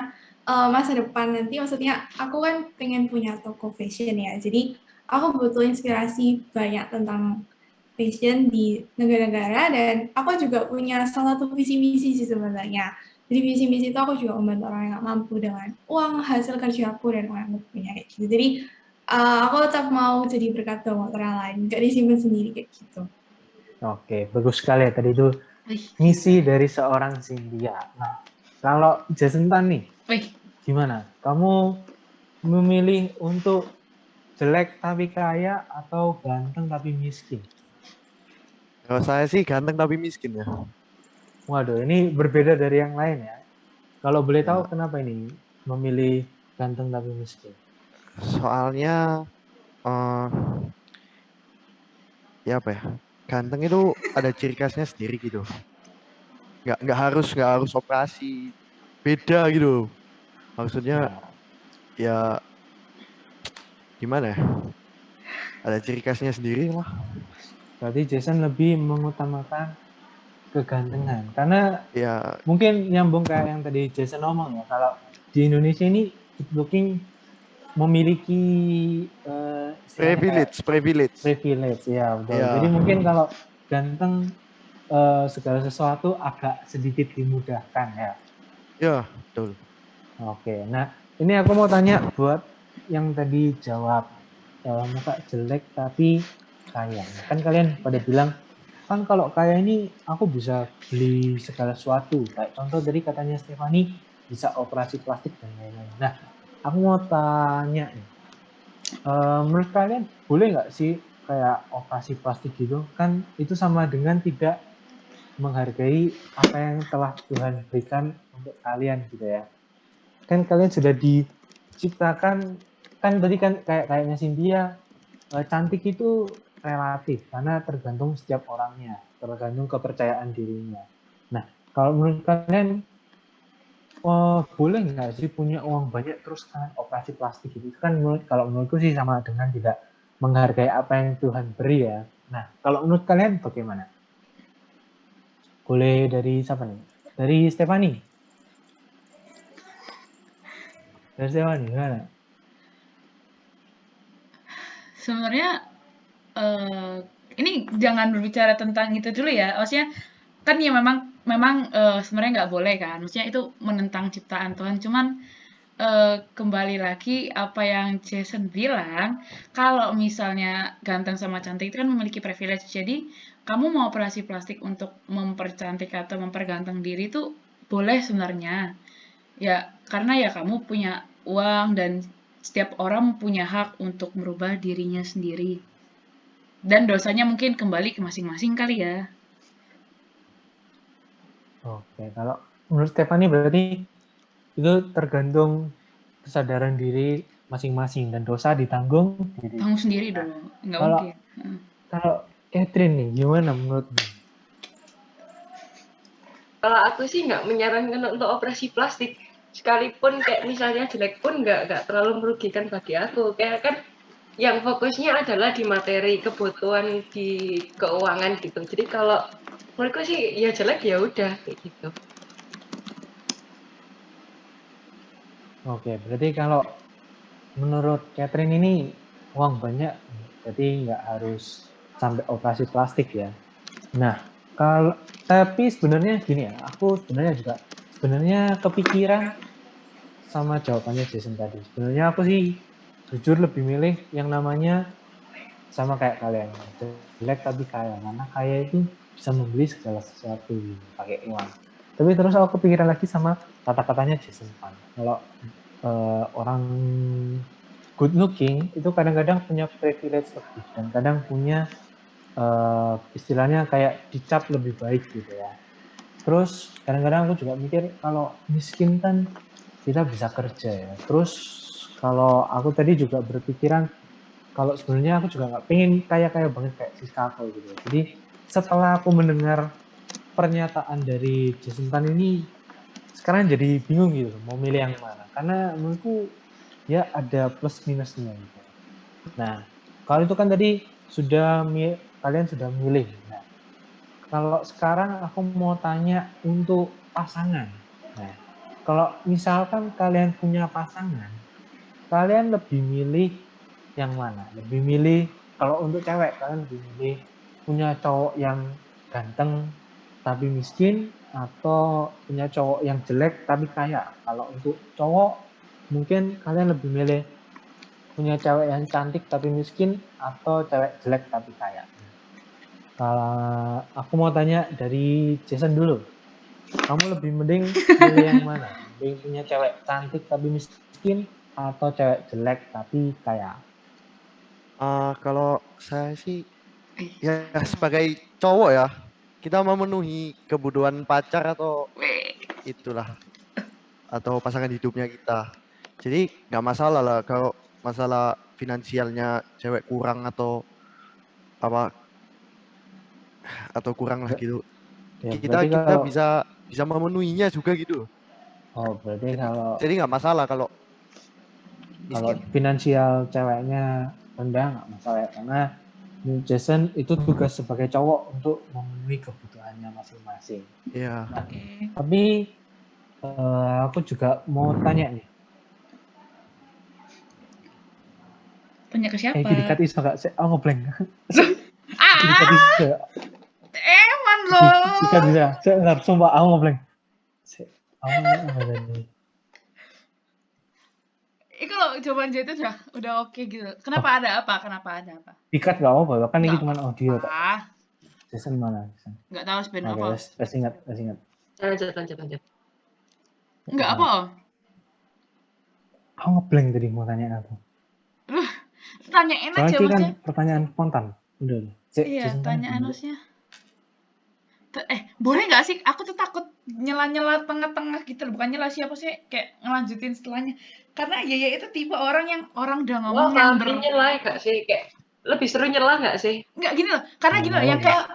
masa depan nanti, maksudnya aku kan pengen punya toko fashion ya. Jadi aku butuh inspirasi banyak tentang fashion di negara-negara, dan aku juga punya salah satu visi misi sih sebenarnya. Jadi visi misi itu aku juga membantu orang yang nggak mampu dengan uang hasil kerja aku dan uang yang aku punya kayak gitu. Jadi aku tetap mau jadi berkat buat orang lain, nggak disimpan sendiri kayak gitu. Oke, bagus sekali ya tadi itu Wih, misi dari seorang Cynthia. Nah, kalau Jason Tan nih, wih, gimana? Kamu memilih untuk jelek tapi kaya atau ganteng tapi miskin? Kalau saya sih ganteng tapi miskin ya. Waduh, ini berbeda dari yang lain ya. Kalau boleh tahu Ya, kenapa ini memilih ganteng tapi miskin? soalnya eh ya apa ya? Ganteng itu ada ciri khasnya sendiri gitu. Nggak harus operasi. Beda gitu. Maksudnya Ya, ya gimana ya? Ada ciri khasnya sendiri lah. berarti Jason lebih mengutamakan kegantengan. Karena Ya mungkin nyambung kayak yang tadi Jason ngomong ya, kalau di Indonesia ini good looking memiliki istilahnya kayak privilege, privilege. privilege ya betul. Jadi Ya, mungkin kalau ganteng segala sesuatu agak sedikit dimudahkan ya. ya betul. Oke, nah ini aku mau tanya buat yang tadi jawab muka jelek tapi kaya. Kan kalian pada bilang kan kalau kaya ini aku bisa beli segala sesuatu. Kayak contoh dari katanya Stefani bisa operasi plastik dan lain-lain. Nah, aku mau tanya nih, menurut kalian boleh nggak sih kayak operasi plastik gitu? Kan itu sama dengan tidak menghargai apa yang telah Tuhan berikan untuk kalian gitu ya. Kan kalian sudah diciptakan, kan tadi kan kayaknya Cynthia, cantik itu relatif karena tergantung setiap orangnya, tergantung kepercayaan dirinya. Nah, kalau menurut kalian boleh nggak sih punya uang banyak terus kan operasi plastik itu kan kalau menurutku sih sama dengan tidak menghargai apa yang Tuhan beri ya. Nah, kalau menurut kalian bagaimana? Boleh dari siapa nih? Dari Stefani. Dari Stefani, gimana? sebenarnya eh ini jangan berbicara tentang itu dulu ya. Maksudnya kan ya memang memang sebenarnya nggak boleh kan. Maksudnya itu menentang ciptaan Tuhan. Cuman kembali lagi apa yang Jason bilang, kalau misalnya ganteng sama cantik itu kan memiliki privilege. Jadi kamu mau operasi plastik untuk mempercantik atau memperganteng diri itu boleh sebenarnya. Ya, karena ya kamu punya uang dan setiap orang punya hak untuk merubah dirinya sendiri. Dan dosanya mungkin kembali ke masing-masing kali ya. Oke, kalau menurut Stefani berarti itu tergantung kesadaran diri masing-masing dan dosa ditanggung diri Tanggung sendiri. sendiri Nah, dong, nggak kalau mungkin. Heeh. kalau Catherine nih, gimana menurutmu? Kalau aku sih nggak menyarankan untuk operasi plastik. Sekalipun kayak misalnya jelek pun nggak terlalu merugikan bagi aku. Kayak kan yang fokusnya adalah di materi kebutuhan di keuangan gitu. Jadi kalau menurutku sih ya jelek ya udah kayak gitu. Oke, berarti kalau menurut Catherine ini uang banyak, jadi nggak harus sampai operasi plastik ya. Nah, kalau tapi sebenarnya gini ya, aku sebenarnya juga sebenarnya kepikiran sama jawabannya Jason tadi. Sebenarnya aku sih jujur lebih milih yang namanya sama kayak kalian, jelek tapi kaya. Karena kaya itu bisa membeli segala sesuatu pakai uang. Tapi terus aku kepikiran lagi sama kata-katanya Jason Pan. Kalau orang good looking itu kadang-kadang punya privilege lebih dan kadang punya istilahnya kayak dicap lebih baik gitu ya. Terus kadang-kadang aku juga mikir kalau miskin kan kita bisa kerja ya. Terus kalau aku tadi juga berpikiran kalau sebenarnya aku juga nggak pengen kaya-kaya banget kayak Siska gitu. Jadi setelah aku mendengar pernyataan dari Jason Tan ini sekarang jadi bingung gitu mau milih yang mana. Karena menurutku ya ada plus minusnya gitu. Nah, kalau itu kan tadi kalian sudah milih. Nah, kalau sekarang aku mau tanya untuk pasangan. Nah, kalau misalkan kalian punya pasangan, kalian lebih milih yang mana? Lebih milih kalau untuk cewek kalian lebih milih punya cowok yang ganteng tapi miskin atau punya cowok yang jelek tapi kaya. Kalau untuk cowok mungkin kalian lebih milih punya cewek yang cantik tapi miskin atau cewek jelek tapi kaya. Kalau aku mau tanya dari Jason dulu. Kamu lebih mending pilih yang mana? Mending punya cewek cantik tapi miskin atau cewek jelek tapi kaya? Kalau saya sih ya Salah. sebagai cowok ya, kita memenuhi kebutuhan pacar atau Weh. itulah atau pasangan hidupnya kita. Jadi nggak masalah lah kalau masalah finansialnya cewek kurang apa atau kurang lah gitu. Ya Kita berarti kita kalau bisa memenuhinya juga gitu. berarti Jadi kalau jadi nggak masalah kalau kalau miskin. finansial ceweknya rendah nggak masalah ya, karena Jason itu tugas sebagai cowok untuk memenuhi kebutuhannya masing-masing. Iya. Nah, Oke. tapi aku juga mau tanya nih. Tanya ke siapa? Iki dikat iso gak? Oh ngeblank. Ah, Dikat iso. eman loh. Dikat bisa. Saya nggak sumpah aku ngeblank. Aku apa tadi? Iku loh jawaban itu udah oke gitu. Kenapa ada apa? Kenapa ada apa? Dikat gak apa-apa. Kan ini Nggak cuma audio kok. apa-apa. Jason mana? Jason. Nggak tahu sebenarnya Oke, apa. wes ingat. Lanjut. Nggak apa. Aku ngeblank tadi mau tanya apa. Tanyain Soalnya aja ini kan maksudnya. pertanyaan spontan. Udah. Iya, Jason tanyaan tanya. harusnya. Boleh nggak sih? Aku tuh takut nyela-nyela tengah-tengah gitu loh. Bukan nyela siapa sih? Kayak ngelanjutin setelahnya. Karena Yaya itu tipe orang yang orang udah Wah, ngomong yang tapi nyela gak sih? Kayak lebih seru nyela gak sih? Nggak gini loh. Karena gini loh, yang Malah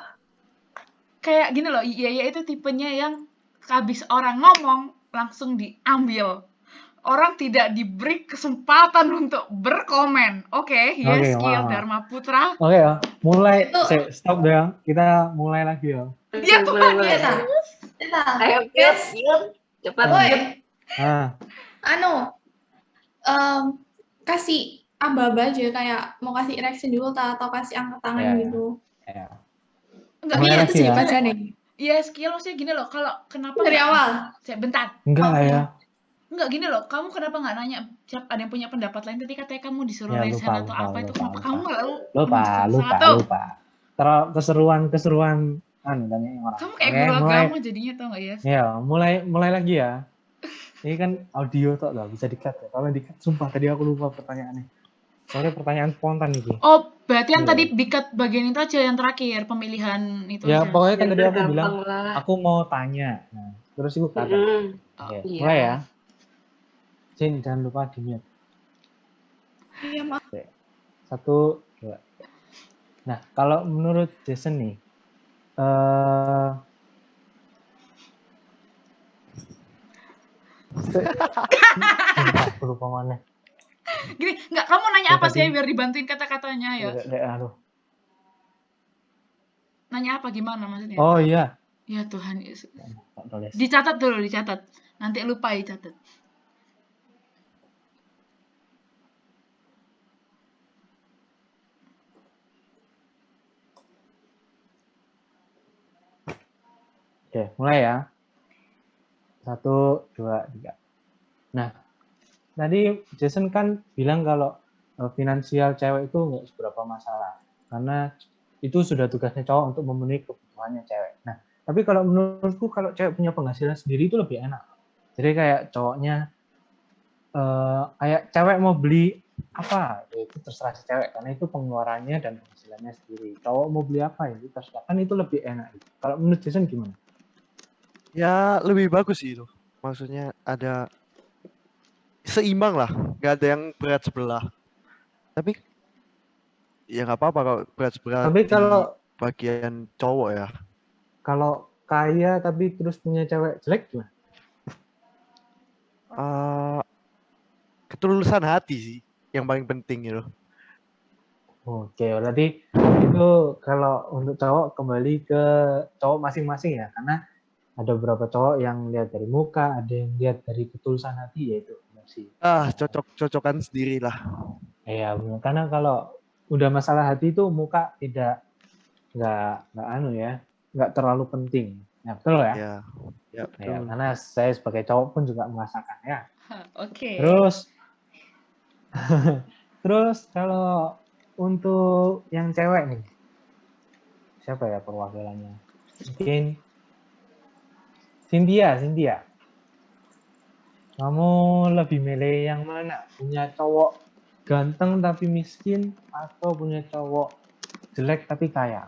kayak gini loh. Yaya itu tipenya yang habis orang ngomong langsung diambil. Orang tidak diberi kesempatan untuk berkomen. Oke, Oke, skill maaf. Dharma Putra. Oke ya, mulai. Itu- Stop deh. Kita mulai lagi ya. Ya Oke, Tuhan boleh. Yesus. Ayo, yuk. Cepat, Woi, yuk. kasih aba-aba aja kayak mau kasih reaction dulu atau kasih angkat tangan Ya. gitu. Ya. Enggak, Mulai Tapi lagi itu jadi ya. pacar nih. ya skill maksudnya gini loh. Kalau kenapa Dari nggak- awal. Bentar. Enggak lah ya. Enggak gini loh, kamu kenapa nggak nanya ada yang punya pendapat lain tadi katanya kamu disuruh Ya, resen lupa, atau lupa, apa itu lupa, kenapa lupa. kamu nggak Lupa. Terlalu keseruan tanya orang. kamu kayak Oke, guru mulai. agama jadinya tau nggak ya? Ya, mulai lagi ya. Ini kan audio tuh lah, bisa di-cut ya. Kalau di-cut, sumpah tadi aku lupa pertanyaannya. Soalnya pertanyaan spontan nih. Oh, berarti yang Iya. tadi dikat bagian itu aja yang terakhir pemilihan itu Ya, aja. pokoknya kan Yang tadi aku gampang bilang, lah. aku mau tanya. Nah, terus itu kata. Oke, Iya. mulai ya. Jin, jangan lupa di-mute. Iya, maaf. Oke. 1, 2. Nah, kalau menurut Jason nih, aku lupa mana. Gini, nggak kamu nanya Ya, apa sih tadi- biar dibantuin kata-katanya ya? Aduh. Nanya apa gimana maksudnya? Oh iya. Ya Tuhan Yesus. Tak tulis. Dicatat dulu, dicatat. Nanti lupa dicatat. Oke, mulai ya. 1, 2, 3. Nah, tadi Jason kan bilang kalau finansial cewek itu nggak seberapa masalah. Karena itu sudah tugasnya cowok untuk memenuhi kebutuhannya cewek. Nah, tapi kalau menurutku kalau cewek punya penghasilan sendiri itu lebih enak. Jadi kayak cowoknya, kayak cewek mau beli apa, ya itu terserah si cewek. Karena itu pengeluarannya dan penghasilannya sendiri. Cowok mau beli apa, ya itu terserah. Kan itu lebih enak. Kalau menurut Jason gimana? Ya lebih bagus sih itu. Maksudnya ada seimbang lah, nggak ada yang berat sebelah. Tapi ya nggak apa-apa kalau berat sebelah Tapi di kalau bagian cowok ya. kalau kaya tapi terus punya cewek jelek gimana? Ketulusan hati sih yang paling penting gitu. Oke, berarti itu kalau untuk cowok kembali ke cowok masing-masing ya, karena ada beberapa cowok yang lihat dari muka, ada yang lihat dari ketulusan hati, yaitu sih. Cocok-cocokan sendiri lah. Iya, karena kalau udah masalah hati itu muka nggak terlalu penting. Ya betul ya? Ya betul. Ya, karena saya sebagai cowok pun juga merasakan ya. Oke. Terus kalau untuk yang cewek nih, siapa ya perwakilannya? Mungkin Cynthia. Kamu lebih milih yang mana? Punya cowok ganteng tapi miskin atau punya cowok jelek tapi kaya?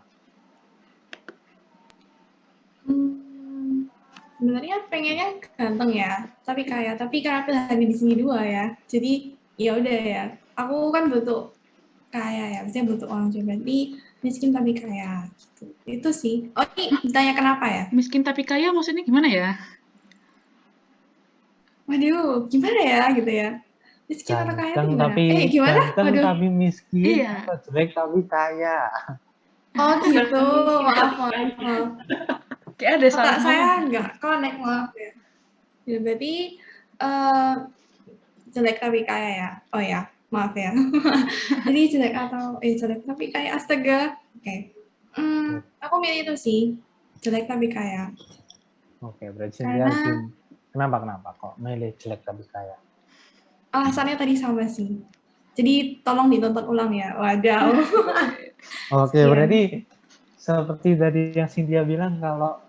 Sebenarnya pengennya ganteng ya, tapi kaya. Tapi karena pilihannya di sini dua ya, jadi ya udah ya. Aku kan butuh kaya ya, maksudnya butuh uang juga. Berarti miskin tapi kaya. Gitu. Itu sih. Oh ini ditanya kenapa ya? Miskin tapi kaya maksudnya gimana ya? Waduh, gimana ya gitu ya? Miskin atau kaya itu gimana? Gimana? Ganteng Waduh. tapi miskin Iya. atau jelek tapi kaya? Oh gitu, maaf. Kayak ada salah Otak saya ngomong. nggak connect, maaf ya. Ya berarti jelek tapi kaya ya. Oh ya, maaf ya. Jadi jelek tapi kaya, astaga. Oke. Aku milih itu sih, jelek tapi kaya. Oke, berarti Cynthia Karena kenapa kok milih jelek tapi kaya? alasannya tadi sama sih. Jadi tolong ditonton ulang ya. Waduh. Oke, Sekian. berarti seperti tadi yang Cynthia bilang kalau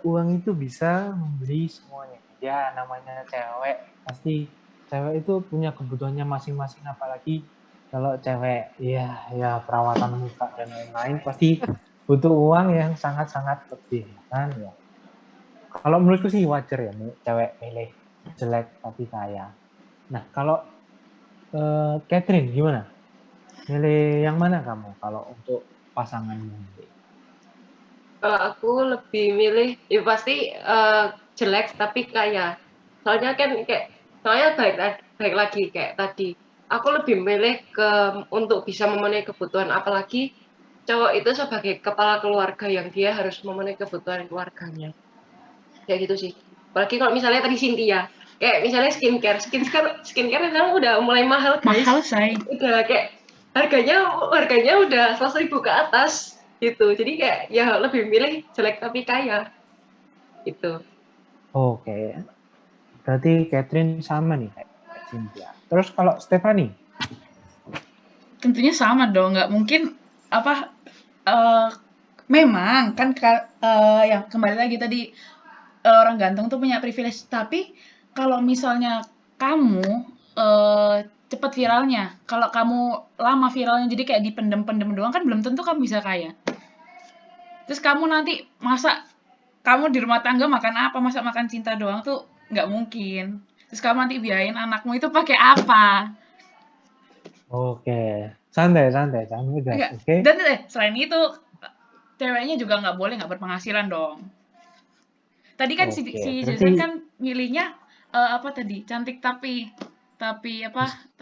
uang itu bisa membeli semuanya. Ya, namanya cewek, pasti cewek itu punya kebutuhannya masing-masing, apalagi kalau cewek ya perawatan muka dan lain-lain pasti butuh uang yang sangat-sangat lebih kan ya. Kalau menurutku sih wajar ya cewek milih jelek tapi kaya. Nah, kalau Catherine gimana? Milih yang mana kamu kalau untuk pasanganmu? Kalau aku lebih milih, ya pasti jelek tapi kaya. Soalnya kan soalnya baik lagi kayak tadi. Aku lebih milih untuk bisa memenuhi kebutuhan, apalagi cowok itu sebagai kepala keluarga yang dia harus memenuhi kebutuhan keluarganya. Kayak gitu sih. Apalagi kalau misalnya tadi Cynthia, kayak misalnya skincare sekarang udah mulai mahal guys. Mahal, say. Udah kayak harganya udah 100.000 ke atas gitu. Jadi kayak ya lebih milih jelek tapi kaya gitu. Oke, berarti Catherine sama nih kayak Cynthia. Terus kalau Stephanie? Tentunya sama dong, nggak mungkin memang kan yang kembali lagi tadi orang ganteng tuh punya privilege, tapi kalau misalnya kamu cepet viralnya, kalau kamu lama viralnya jadi kayak dipendem-pendem doang kan belum tentu kamu bisa kaya. Terus kamu nanti kamu di rumah tangga makan apa, masa makan cinta doang tuh nggak mungkin. Terus kamu nanti biayain anakmu itu pakai apa? Oke, santai udah. Enggak. Oke. Dan selain itu ceweknya juga nggak berpenghasilan dong. Tadi kan si Oke, Jason berarti kan milihnya apa tadi? Cantik tapi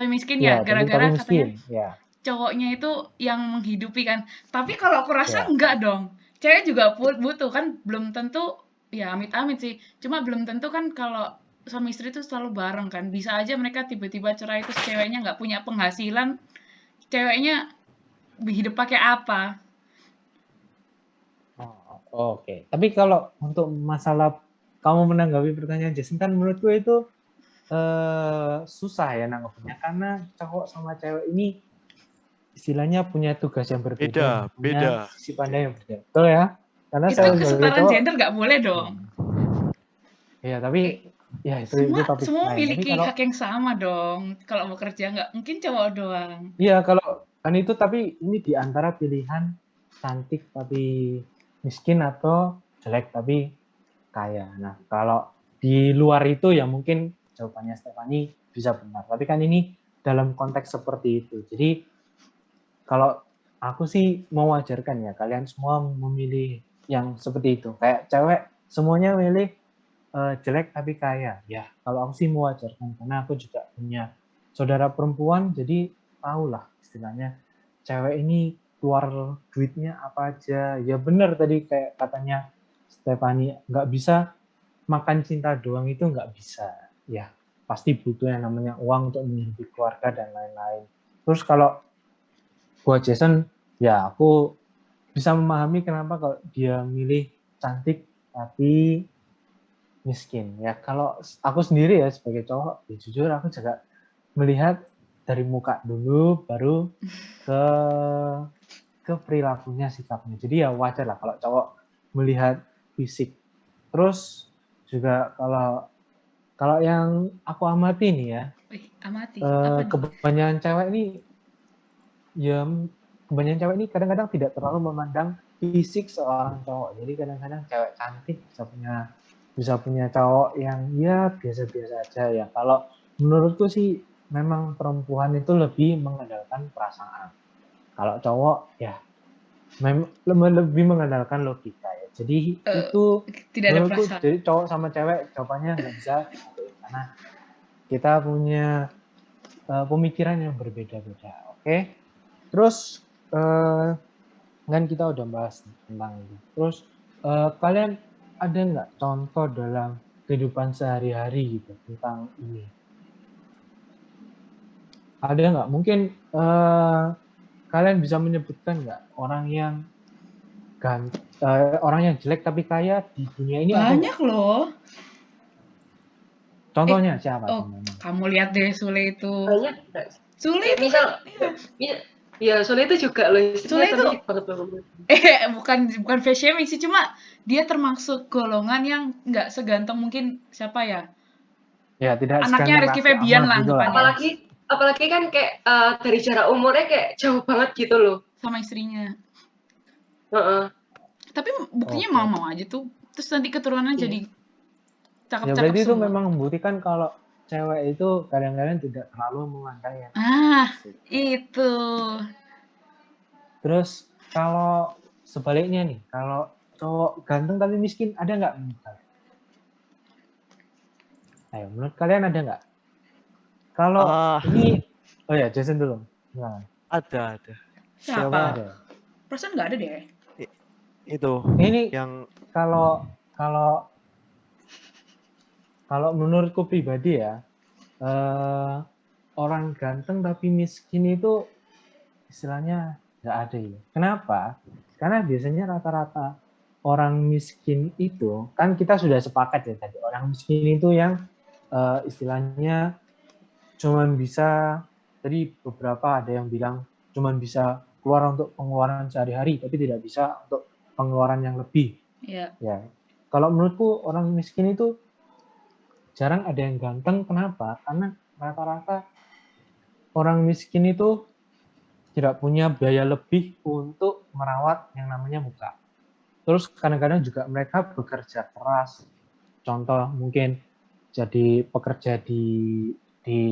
miskin ya ya, cantik tapi gara-gara katanya miskin, ya. cowoknya itu yang menghidupi kan. Tapi kalau aku rasa Ya. enggak dong. Cewek juga butuh kan, belum tentu ya amit-amit sih. Cuma belum tentu kan kalau suami istri itu selalu bareng kan. Bisa aja mereka tiba-tiba cerai terus ceweknya nggak punya penghasilan, ceweknya hidup pakai apa? Oh, oke. Tapi kalau untuk masalah kamu menanggapi pertanyaan Jason kan menurutku itu susah ya nanggapnya karena cowok sama cewek ini istilahnya punya tugas yang berbeda, punya sisi pandang yang berbeda. Betul ya? Karena Itu saya sebagai kesetaraan cowok, gender nggak boleh dong. ya tapi ya itu topik Semua lain. Tapi memiliki kalau hak yang sama dong. Kalau mau kerja nggak mungkin cowok doang. iya kalau kan itu tapi ini di antara pilihan cantik tapi miskin atau jelek tapi kaya. Nah, kalau di luar itu ya mungkin jawabannya Stephanie bisa benar. Tapi kan ini dalam konteks seperti itu. Jadi kalau aku sih mewajarkan ya kalian semua memilih yang seperti itu. Kayak cewek semuanya milih jelek tapi kaya. Ya, kalau aku sih mewajarkan karena aku juga punya saudara perempuan jadi tahulah istilahnya cewek ini keluar duitnya apa aja. Ya benar tadi kayak katanya Stephanie nggak bisa makan cinta doang itu nggak bisa. Ya, pasti butuh yang namanya uang untuk menghidupi keluarga dan lain-lain. Terus kalau buat Jason, ya aku bisa memahami kenapa kalau dia milih cantik tapi miskin. Ya kalau aku sendiri ya sebagai cowok, ya jujur aku juga melihat dari muka dulu, baru ke ke perilakunya, sikapnya. Jadi ya wajar lah kalau cowok melihat fisik. Terus juga kalau yang aku amati nih ya, Wih, amati. Apa nih? kebanyakan cewek ini kadang-kadang tidak terlalu memandang fisik seorang cowok. Jadi kadang-kadang cewek cantik bisa punya cowok yang ya biasa-biasa aja ya. Kalau menurutku sih memang perempuan itu lebih mengandalkan perasaan. Kalau cowok ya lebih mengandalkan logika ya. Jadi itu Tidak ada menurutku perasaan. jadi cowok sama cewek jawabannya nggak bisa disatuin karena kita punya pemikiran yang berbeda-beda. Oke. Terus kan kita udah bahas tentang itu. Terus kalian ada nggak contoh dalam kehidupan sehari-hari gitu tentang ini? Ada nggak? Mungkin kalian bisa menyebutkan nggak orang yang jelek tapi kaya di dunia ini ada Banyak nggak? loh. Contohnya siapa? Oh, Contohnya? kamu lihat deh Sule itu. Banyak nggak sih? Sule Kayak itu misal, kan, ya Sule itu juga loh, istrinya Sule itu cantik banget loh. bukan face shaming sih, cuma dia termasuk golongan yang nggak seganteng mungkin siapa ya? Ya tidak Anaknya seganteng Rizky Raffi Febian Ahmad lah gitu lah. anggapannya. Apalagi kan kayak dari jarak umurnya kayak jauh banget gitu loh. Sama istrinya. Heeh. Tapi buktinya Oke. mau-mau aja tuh. Terus nanti keturunan Iya. jadi Ya cakep-cakep berarti itu semua. memang membuktikan kalau cewek itu kadang-kadang tidak terlalu memandang yang fisik. Itu. Terus kalau sebaliknya nih, kalau cowok ganteng tapi miskin ada nggak menurut kalian? Ayo, menurut kalian ada nggak? Kalau ini, oh ya Jason dulu. Nah, Ada. Siapa? ada. Perasaan nggak ada deh. Itu Ini yang kalau menurutku pribadi ya, orang ganteng tapi miskin itu istilahnya nggak ada ya. Kenapa? Karena biasanya rata-rata orang miskin itu, kan kita sudah sepakat ya tadi, orang miskin itu yang istilahnya cuman bisa, tadi beberapa ada yang bilang cuman bisa keluar untuk pengeluaran sehari-hari, tapi tidak bisa untuk pengeluaran yang lebih. Iya. Ya, kalau menurutku orang miskin itu jarang ada yang ganteng. Kenapa? Karena rata-rata orang miskin itu tidak punya biaya lebih untuk merawat yang namanya muka. Terus kadang-kadang juga mereka bekerja keras. Contoh mungkin jadi pekerja di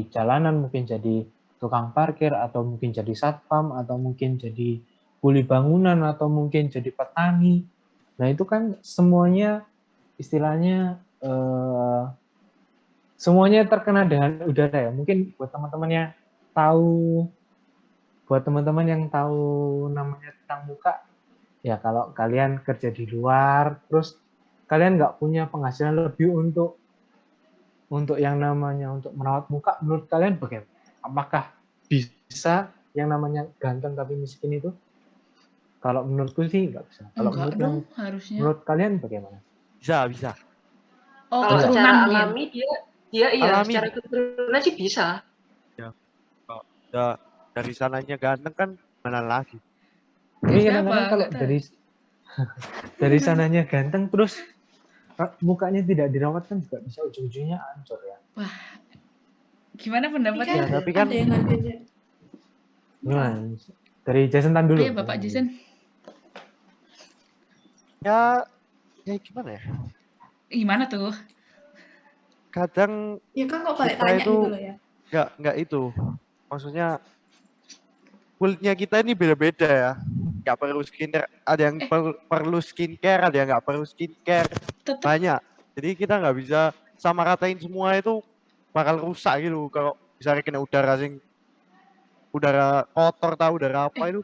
jalanan, mungkin jadi tukang parkir, atau mungkin jadi satpam, atau mungkin jadi kuli bangunan, atau mungkin jadi petani. Nah itu kan semuanya istilahnya semuanya terkena dengan udara ya. Mungkin buat teman-teman yang tahu namanya tentang muka, ya kalau kalian kerja di luar, terus kalian nggak punya penghasilan lebih untuk yang namanya untuk merawat muka, menurut kalian bagaimana? Apakah bisa yang namanya ganteng tapi miskin itu? Kalau menurutku sih nggak bisa. Kalau Enggak dong, harusnya. menurut kalian bagaimana? bisa. Oh, Kalau keturunan secara mungkin. alami dia iya, Alami. secara keturunan sih bisa. Ya, dari sananya ganteng kan mana lagi. Tapi Siapa? kadang-kadang kalau Nggak tahu. dari sananya ganteng terus mukanya tidak dirawat kan juga bisa ujung-ujungnya hancur ya. Wah, gimana pendapatnya? Ya, tapi kan ada yang nggak beda. gimana? Dari Jason Tan dulu. Ayo Bapak Jason. Ya gimana ya? Gimana tuh? Kadang Ya kan kok balik kita tanya itu gitu loh ya. nggak itu. Maksudnya kulitnya kita ini beda-beda ya. Nggak perlu skincare, ada yang perlu skincare, ada yang nggak perlu skincare. Tetep. Banyak. Jadi kita nggak bisa sama ratain semua, itu bakal rusak gitu. Kalau misalnya kena udara kotor tahu udara apa itu.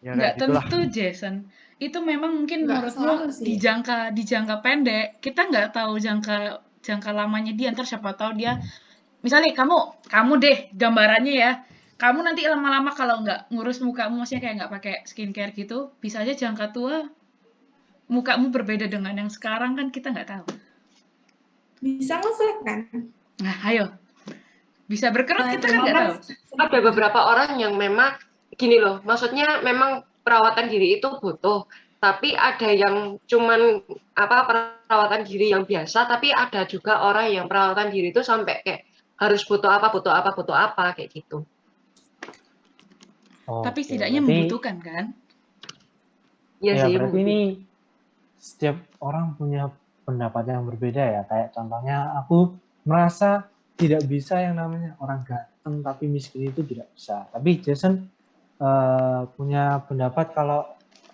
Ya Nggak kayak gitulah. tentu Jason. Itu memang mungkin Nggak selalu menurutmu sih. di jangka pendek. Kita nggak tahu jangka lamanya dia. Ntar siapa tahu dia. Misalnya kamu deh gambarannya ya. Kamu nanti lama-lama kalau nggak ngurus mukamu, maksudnya kayak nggak pakai skincare gitu, bisa aja jangka tua mukamu berbeda dengan yang sekarang, kan kita nggak tahu. Bisa ngeflek kan? Nah, ayo. Bisa berkerut, kita kan Cuma nggak tahu. Ada beberapa orang yang memang gini loh, maksudnya memang perawatan diri itu butuh, tapi ada yang cuman perawatan diri yang biasa, tapi ada juga orang yang perawatan diri itu sampai kayak harus butuh apa kayak gitu. Tapi Oke, setidaknya berarti membutuhkan kan? Iya ya sih, berarti ini setiap orang punya pendapat yang berbeda ya. Kayak contohnya aku merasa tidak bisa yang namanya orang ganteng tapi miskin itu tidak bisa. Tapi Jason punya pendapat kalau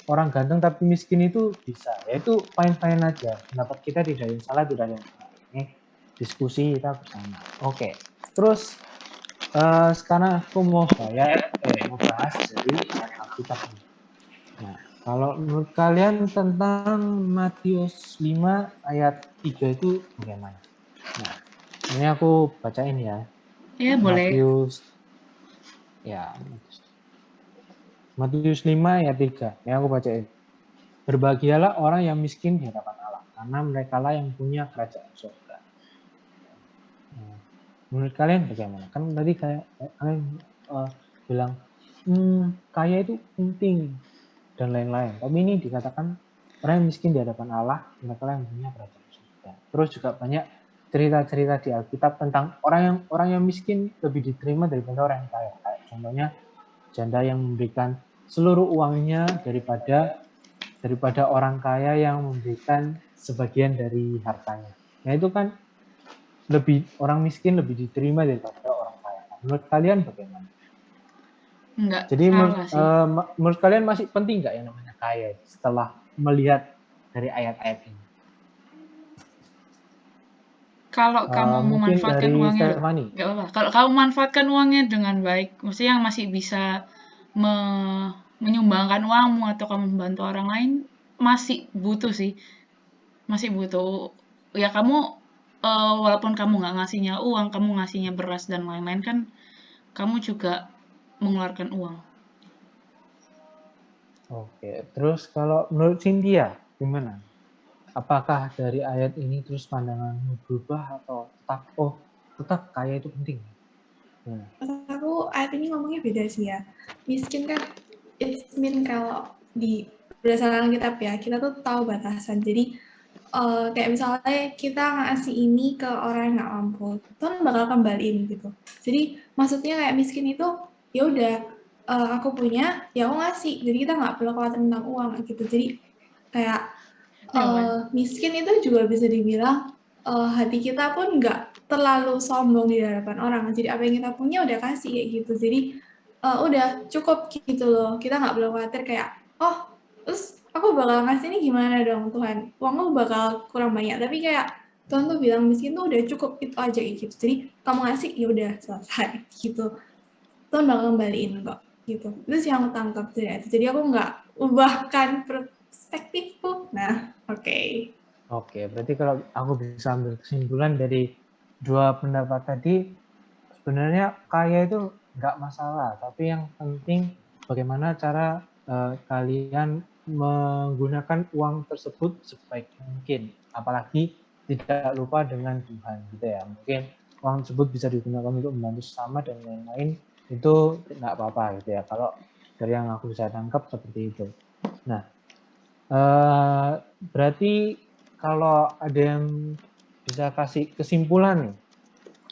orang ganteng tapi miskin itu bisa. Ya itu fine-fine aja. Pendapat kita tidak ada yang salah, tidak ada yang salah. Ini diskusi kita bersama. Oke. Terus sekarang aku mau bahas dari ayat Alkitab ini. Nah, kalau menurut kalian tentang Matius 5 ayat 3 itu bagaimana? Nah, ini aku bacain ya. Ya, boleh. Matius 5 ayat 3. Ini aku bacain. Berbahagialah orang yang miskin di hadapan Allah, karena merekalah yang punya kerajaan surga. Nah, menurut kalian bagaimana? Kan tadi kayak kalian bilang kaya itu penting dan lain-lain. Tapi ini dikatakan orang yang miskin di hadapan Allah, mereka yang punya kerajaan surga. Terus juga banyak cerita-cerita di Alkitab tentang orang yang miskin lebih diterima daripada orang yang kaya. Kayak contohnya janda yang memberikan seluruh uangnya daripada orang kaya yang memberikan sebagian dari hartanya. Nah itu kan orang miskin lebih diterima daripada orang kaya. Menurut kalian bagaimana? Enggak Jadi salah sih. menurut kalian masih penting nggak yang namanya kaya setelah melihat dari ayat-ayat ini? Kalau kamu Mungkin memanfaatkan dari uangnya, Stefani. nggak apa-apa. Kalau kamu manfaatkan uangnya dengan baik, maksudnya yang masih bisa menyumbangkan uangmu atau kamu membantu orang lain, masih butuh sih. Masih butuh. Ya kamu, walaupun kamu nggak ngasihnya uang, kamu ngasihnya beras dan lain-lain kan, kamu juga mengeluarkan uang. Oke, terus kalau menurut Cynthia gimana? Apakah dari ayat ini terus pandanganmu berubah atau tetap kaya itu penting? Nah, Aku ayat ini ngomongnya beda sih ya. Miskin kan it's mean kalau di berdasarkan kitab ya, kita tuh tahu batasan. Jadi kayak misalnya kita ngasih ini ke orang yang nggak mampu, Tuhan bakal kembaliin gitu. Jadi maksudnya kayak miskin itu ya udah aku punya, ya aku ngasih. Jadi kita nggak perlu khawatir tentang uang gitu. Jadi kayak miskin itu juga bisa dibilang hati kita pun nggak terlalu sombong di hadapan orang. Jadi apa yang kita punya udah kasih kayak gitu. Jadi udah cukup gitu loh. Kita nggak perlu khawatir kayak terus aku bakal ngasih ini gimana dong Tuhan? Uangku bakal kurang banyak. Tapi kayak Tuhan tuh bilang miskin tuh udah cukup itu aja gitu. Jadi kamu ngasih ya udah selesai gitu. Tuhan bakal kembaliin kok gitu. Itu sih yang aku tangkap dari itu. Jadi aku nggak ubahkan perspektifku. Nah, oke, berarti kalau aku bisa ambil kesimpulan dari dua pendapat tadi, sebenarnya kaya itu nggak masalah, tapi yang penting bagaimana cara kalian menggunakan uang tersebut sebaik mungkin, apalagi tidak lupa dengan Tuhan gitu ya. Mungkin uang tersebut bisa digunakan untuk membantu sesama dan lain-lain, itu nggak apa-apa gitu ya. Kalau dari yang aku bisa tangkap seperti itu. Nah, berarti kalau ada yang bisa kasih kesimpulan nih,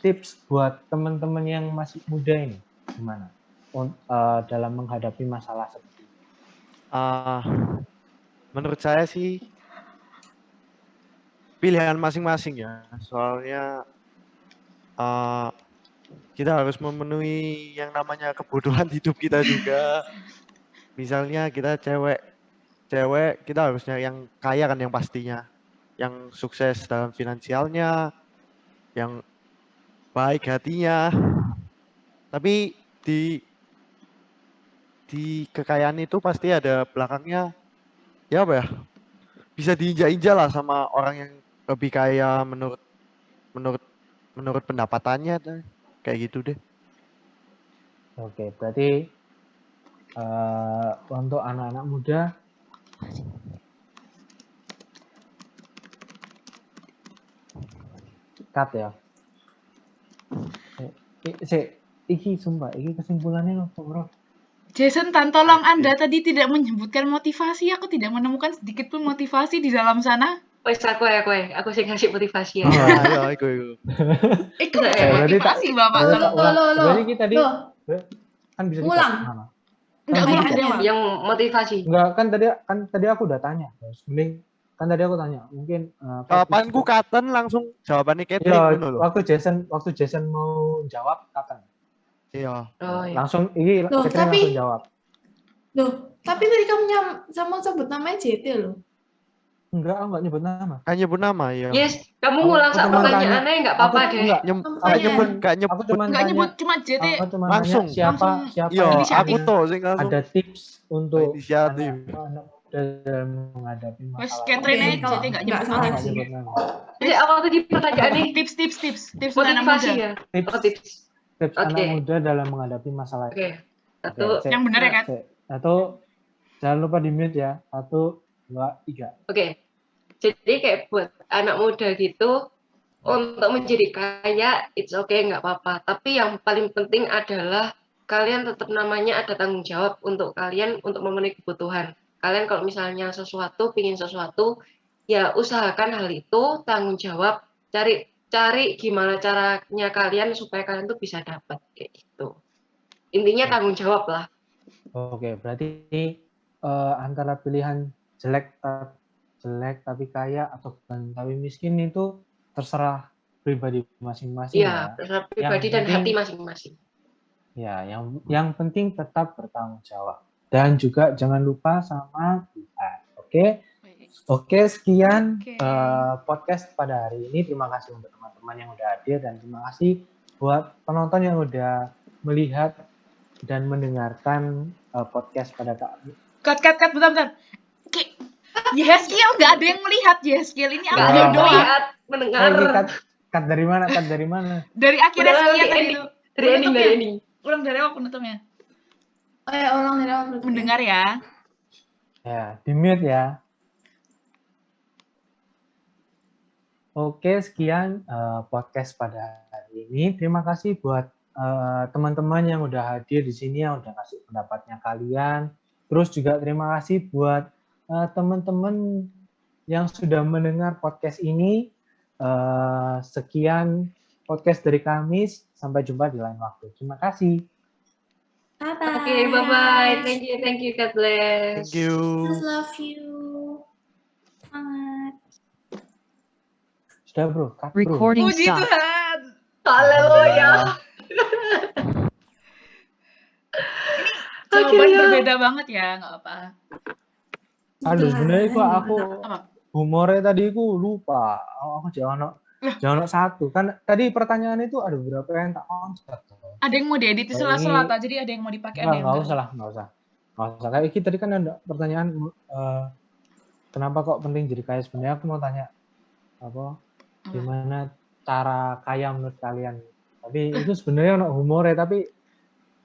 tips buat teman-teman yang masih muda ini gimana dalam menghadapi masalah seperti ini? Menurut saya sih pilihan masing-masing ya. Soalnya kita harus memenuhi yang namanya kebutuhan hidup kita juga. Misalnya kita cewek kita harus nyari yang kaya kan yang pastinya, yang sukses dalam finansialnya, yang baik hatinya. Tapi di kekayaan itu pasti ada belakangnya, ya apa ya, bisa diinjak-injak lah sama orang yang lebih kaya menurut menurut menurut pendapatannya kayak gitu deh. Oke, berarti untuk anak-anak muda cut ya. Iki sumpah, iki kesimpulannya apa bro? Jason, tolong Oke. Anda tadi tidak menyebutkan motivasi. Aku tidak menemukan sedikit pun motivasi di dalam sana. Wes aku sih ngasih motivasi Oh, ya. Ya, ya, iku. Kan Bisa bukan ya. berarti tak motivasi, Bapak. berarti tak ulang. Loh. Berarti kita tadi Loh, kan bisa ngulang. di-cut. Nah, Enggak Kan ngulang bisa. dari awal. Yang motivasi. Enggak, kan tadi aku udah tanya. Terus mending kan tadi aku tanya, mungkin Jawabanku Katen langsung jawabannya Catherine iya, ngono lho. waktu Jason mau jawab kapan? Iya. Oh iya. Langsung ini Loh, Catherine tapi- langsung jawab. Loh, tapi tadi kamu sama sebut namanya JT loh. Enggak, aku enggak nyebut nama. Kan nyebut nama ya. Yes, kamu Aku ngulang sak cuma pertanyaannya nggak apa-apa Aku deh. enggak, Nyem- Kamu Gak tanya. nyebut, gak aku nyebut. cuma Enggak tanya. nyebut cuma JT. Aku cuma Langsung. nanya siapa Iya, yang aku Inisiatif. tuh sing langsung. ada tips untuk Inisiatif. anak dalam menghadapi Wes masalah. Catherine Oke, aja kalau JT enggak nggak nyebut salah Aku nama. nggak sih. nyebut nama. Jadi awal tadi pertanyaannya Tips untuk anak motivasi muda. ya. Tips, Oh, tips. tips Oke. anak muda dalam menghadapi masalah. Oke. Satu. Oke, Yang benar ya, Kat? Satu, jangan lupa di mute ya. 1, 2, 3. Oke. Jadi kayak buat anak muda gitu untuk menjadi kaya, it's okay, nggak apa-apa. Tapi yang paling penting adalah kalian tetap namanya ada tanggung jawab untuk kalian untuk memenuhi kebutuhan. Kalian kalau misalnya pingin sesuatu, ya usahakan hal itu, tanggung jawab, cari gimana caranya kalian supaya kalian tuh bisa dapat kayak gitu. Intinya tanggung jawab lah. Oke, berarti antara pilihan jelek tapi kaya atau bukan tapi miskin itu terserah pribadi masing-masing Iya, ya. terserah pribadi Yang dan penting- hati masing-masing. Ya, yang penting tetap bertanggung jawab dan juga jangan lupa sama Tuhan. Oke, sekian Oke. podcast pada hari ini. Terima kasih untuk teman-teman yang udah hadir dan terima kasih buat penonton yang udah melihat dan mendengarkan podcast pada kali. Kat, bentar. Yeskiel nggak ada yang melihat Yeskiel ini Nggak audio ada yang doang. melihat, mendengar. Cut dari mana? Cut dari mana? Dari akhirnya Udah sekian nanti tadi ending. itu. Dari ending. Ulang dari awal penutupnya. Oh ya, ulang dari awal. Mendengar ya. Ya, di mute ya. Oke, sekian podcast pada hari ini. Terima kasih buat teman-teman yang udah hadir di sini, yang udah kasih pendapatnya kalian. Terus juga terima kasih buat teman-teman yang sudah mendengar podcast ini. Sekian podcast dari kami. Sampai jumpa di lain waktu. Terima kasih. Bye-bye. Oke, bye-bye. Thank you, God bless. Thank you. Jesus love you. Semangat. Sudah bro, cut bro. Recording Puji stop. Tuhan. Haleluya. Jawaban Akhirnya. berbeda banget ya, nggak apa. Aduh, sebenarnya kok aku Apa? humornya tadi aku lupa. Aku jangan satu. Kan tadi pertanyaan itu ada beberapa yang tak konsep. Ada yang mau diedit di Oh, sela-sela, ini- jadi ada yang mau dipakai, ada yang Nggak usah. Kayak Iki tadi kan ada pertanyaan kenapa kok penting jadi kaya. Sebenarnya aku mau tanya gimana cara kaya menurut kalian. Tapi itu sebenarnya ono humornya, tapi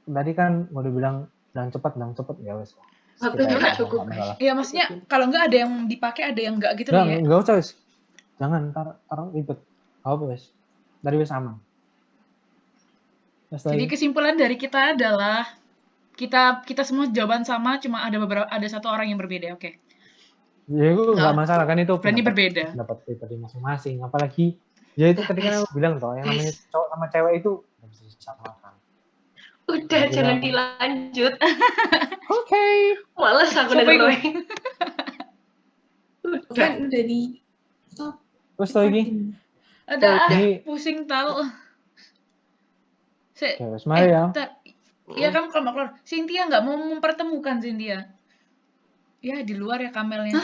tadi kan mau dibilang bilang cepet ya wes. Waktunya nggak Kita cukup, nggak guys. masalah. Iya, maksudnya kalau nggak ada yang dipakai, ada yang nggak gitu loh ya. Nggak usah wes. Jangan ntar ribet. Apa wes? Tadi wes aman. Jadi kesimpulan dari kita adalah kita semua jawaban sama, cuma ada satu orang yang berbeda. Oke. ya itu nggak masalah kan, itu Berani berbeda. pendapat pribadi masing-masing. Apalagi ya itu tadi kan aku bilang toh yang namanya cowok sama cewek itu nggak bisa disamakan. Udah, jangan dilanjut. Oke. Males aku Siapa itu? dengerin. Udah. Kan udah di stop. Terus lagi Ada Ini- pusing tahu. ya wes mari ya. Iya, kamu keluar. Cynthia nggak mau mempertemukan Cynthia. Ya di luar ya Kamelnya.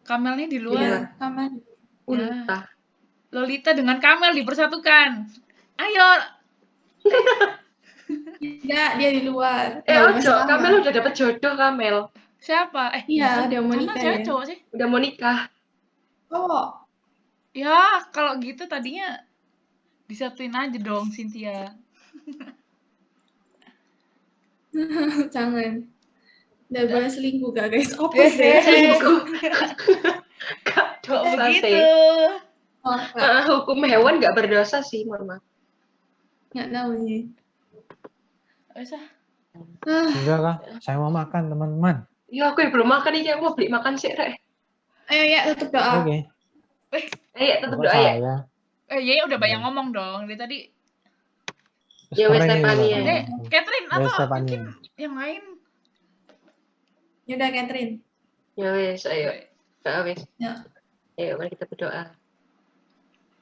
Kamelnya di luar. Iya. Aman. Ulta. Lolita dengan Kamel dipersatukan. Ayo. Tidak, dia di luar. Ojo, Kamel udah dapet jodoh, Kamel. Siapa? Iya, dia mau Kamel nikah cewek ya. cowok sih? Udah mau nikah. Oh, Ya, kalau gitu tadinya disatuin aja dong Cynthia. jangan. Udah boleh selingkuh gak guys? Apa Eh, sih? Selingkuh. Gak Kok dosa begitu? sih. Oh, nggak Hukum hewan gak berdosa sih, Mama. tahu nih. Bisa. Udah kah? Saya mau makan teman-teman. Ya aku yang belum makan nih, aku mau beli makan sih, Rek. Ayo ya, tutup doa. Oke. Ayo, tetap Kok doa ya. saya? Ya udah banyak Ya. ngomong dong dari tadi. Ya wes, Sering ini Stefani loh, ya. teman-teman. Catherine Ya, atau Stefani. mungkin yang lain. Ya udah, Catherine. Ya wes, ayo. Wes. Ya. Ayo, mari kita berdoa.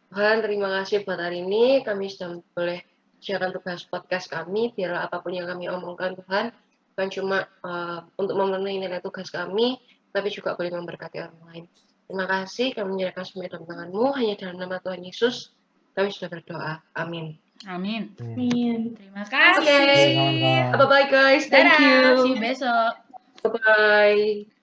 Tuhan, terima kasih buat hari ini. Kami sudah boleh siarkan tugas podcast kami. Biarlah apapun yang kami omongkan, Tuhan, bukan cuma untuk memenuhi nilai tugas kami, tapi juga boleh memberkati orang lain. Terima kasih, kami menyerahkan semua dalam tangan-Mu. Hanya dalam nama Tuhan Yesus, kami sudah berdoa. Amin. Amin. Amin. Terima kasih. Oke. Oke, kawan-kawan. Bye-bye, guys. Thank Dadah, see you you. besok. Bye-bye.